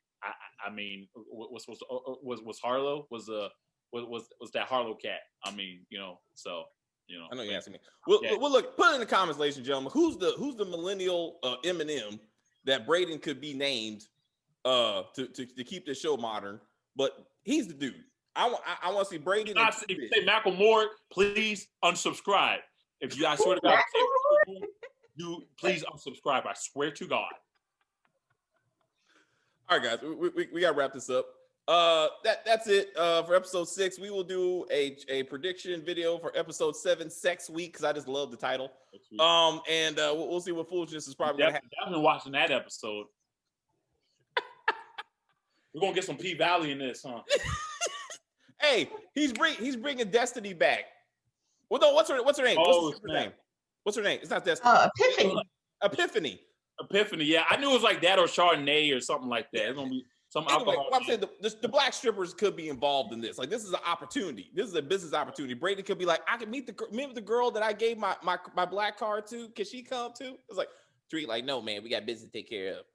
I mean, was Harlow was that Harlow cat? I mean, you know, so. You know, I know you're asking me. Well, look, put it in the comments, ladies and gentlemen. Who's the millennial Eminem that Braden could be named to keep this show modern? But he's the dude. I want to see Braden. If you say Malcolm Moore, please unsubscribe. If you, I swear to God, you please unsubscribe. I swear to God. All right, guys, we got to wrap this up. That's it for episode 6. We will do a prediction video for episode 7, Sex Week, because I just love the title. And we'll see what foolishness is probably going to happen. I've been watching that episode. We're gonna get some P Valley in this, huh? Hey, he's bringing Destiny back. Well, no, what's her name? Oh, What's her name? It's not Destiny. Epiphany. Epiphany. Yeah, I knew it was like that or Chardonnay or something like that. It's gonna be. some Anyway, alcohol. what I'm saying, the black strippers could be involved in this. Like, this is an opportunity. This is a business opportunity. Brady could be like, I can meet the girl that I gave my black card to. Can she come too? It's like, Tariq, like, no, man, we got business to take care of.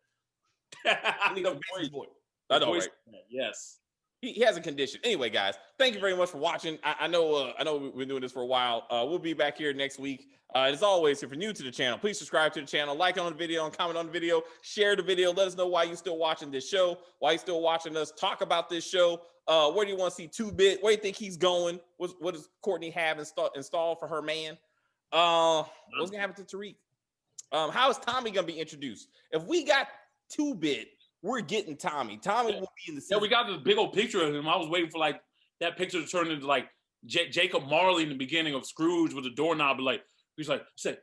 The voice. I know, right? Yes. He has a condition. Anyway, guys, thank you very much for watching. I know we've been doing this for a while. We'll be back here next week. As always, if you're new to the channel, please subscribe to the channel, like on the video, and comment on the video, share the video. Let us know why you're still watching this show, why you're still watching us talk about this show. Where do you want to see 2-Bit? Where do you think he's going? What does Courtney have installed for her man? What's gonna happen to Tariq? How is Tommy gonna be introduced? If we got 2-Bit, we're getting Tommy. Tommy will be in the season. Yeah, we got this big old picture of him. I was waiting for like that picture to turn into like Jacob Marley in the beginning of Scrooge with the doorknob. Like he's like, said,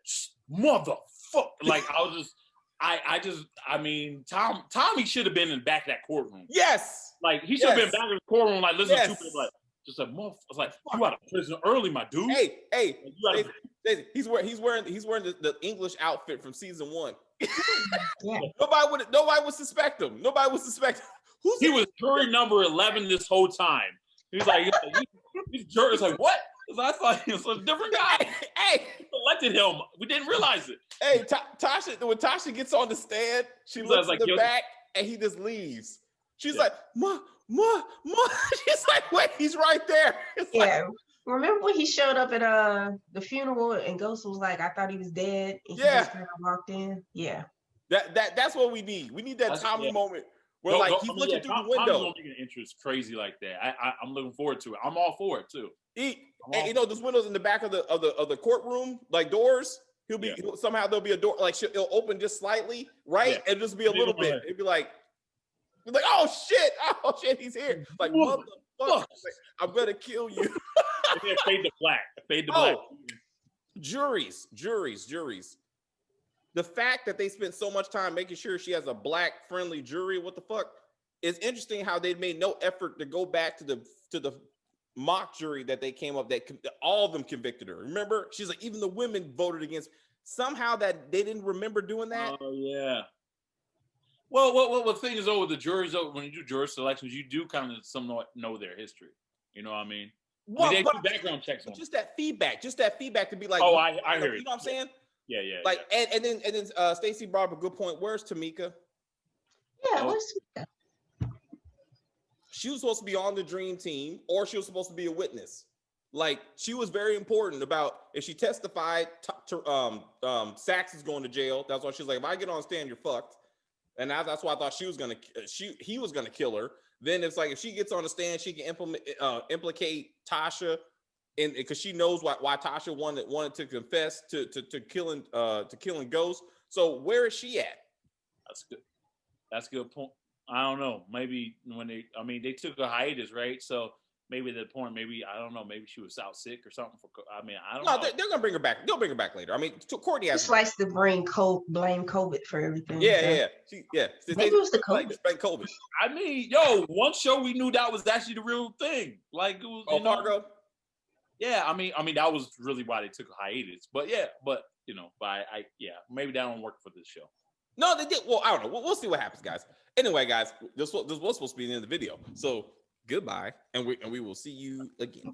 motherfucker. Like I mean, Tommy should have been in the back of that courtroom. Yes. Like he should have been back in the courtroom, like listening to it, like just like motherfucker. I was like, you out of prison early, my dude. Hey, he's wearing the English outfit from season 1. Yeah. Nobody would suspect him. Nobody would suspect him. He was jury number 11 this whole time. He's like, he's jury. It's like, what? I thought he was a different guy. Hey, we elected him. We didn't realize it. Hey, Tasha, when Tasha gets on the stand, she looks at the back and he just leaves. She's like, Ma. She's like, wait, he's right there. It's Yeah. Remember when he showed up at the funeral and Ghost was like, I thought he was dead. And he just kind of walked in. Yeah. That's what we need. We need that Tommy moment where he's looking through the window. Tommy's making interest crazy like that. I'm looking forward to it. I'm all for it too. And you know, those windows in the back of the courtroom, like doors. Somehow there'll be a door, like it'll open just slightly, right? Yeah. And just be a little bit. It'd be like, oh shit, he's here. Like, motherfucker, I'm gonna kill you. Fade to black. Fade to black. Juries. The fact that they spent so much time making sure she has a black friendly jury, what the fuck? It's interesting how they made no effort to go back to the mock jury that they came up, that all of them convicted her. Remember? She's like, even the women voted against. Somehow that they didn't remember doing that. Oh yeah. Well, the thing is, with the juries, when you do jury selections, you do kind of somewhat know their history. You know what I mean? Well, they do background checks on just that feedback to be like, I hear you. You know what I'm saying? Yeah. Like, and then Stacey brought up a good point. Where's Tamika? Yeah, where's Tamika? She was supposed to be on the dream team, or she was supposed to be a witness. Like, she was very important about if she testified. Sachs is going to jail. That's why she's like, if I get on stand, you're fucked. And that's why I thought he was gonna kill her. Then it's like, if she gets on the stand, she can implicate Tasha, and because she knows why Tasha wanted to confess to killing Ghost. So where is she at? That's good. That's a good point. I don't know. Maybe when they took a hiatus, right? So maybe at that point, I don't know. Maybe she was out sick or something. I don't know. No, they're gonna bring her back. They'll bring her back later. I mean, Courtney has. Just likes to blame COVID for everything. Yeah. Maybe it was the COVID. Like COVID. I mean, one show we knew that was actually the real thing. Like it was. Fargo. Yeah, I mean that was really why they took a hiatus. But maybe that don't work for this show. No, they did. Well, I don't know. We'll see what happens, guys. Anyway, guys, this was supposed to be the end of the video. So goodbye, and we will see you again.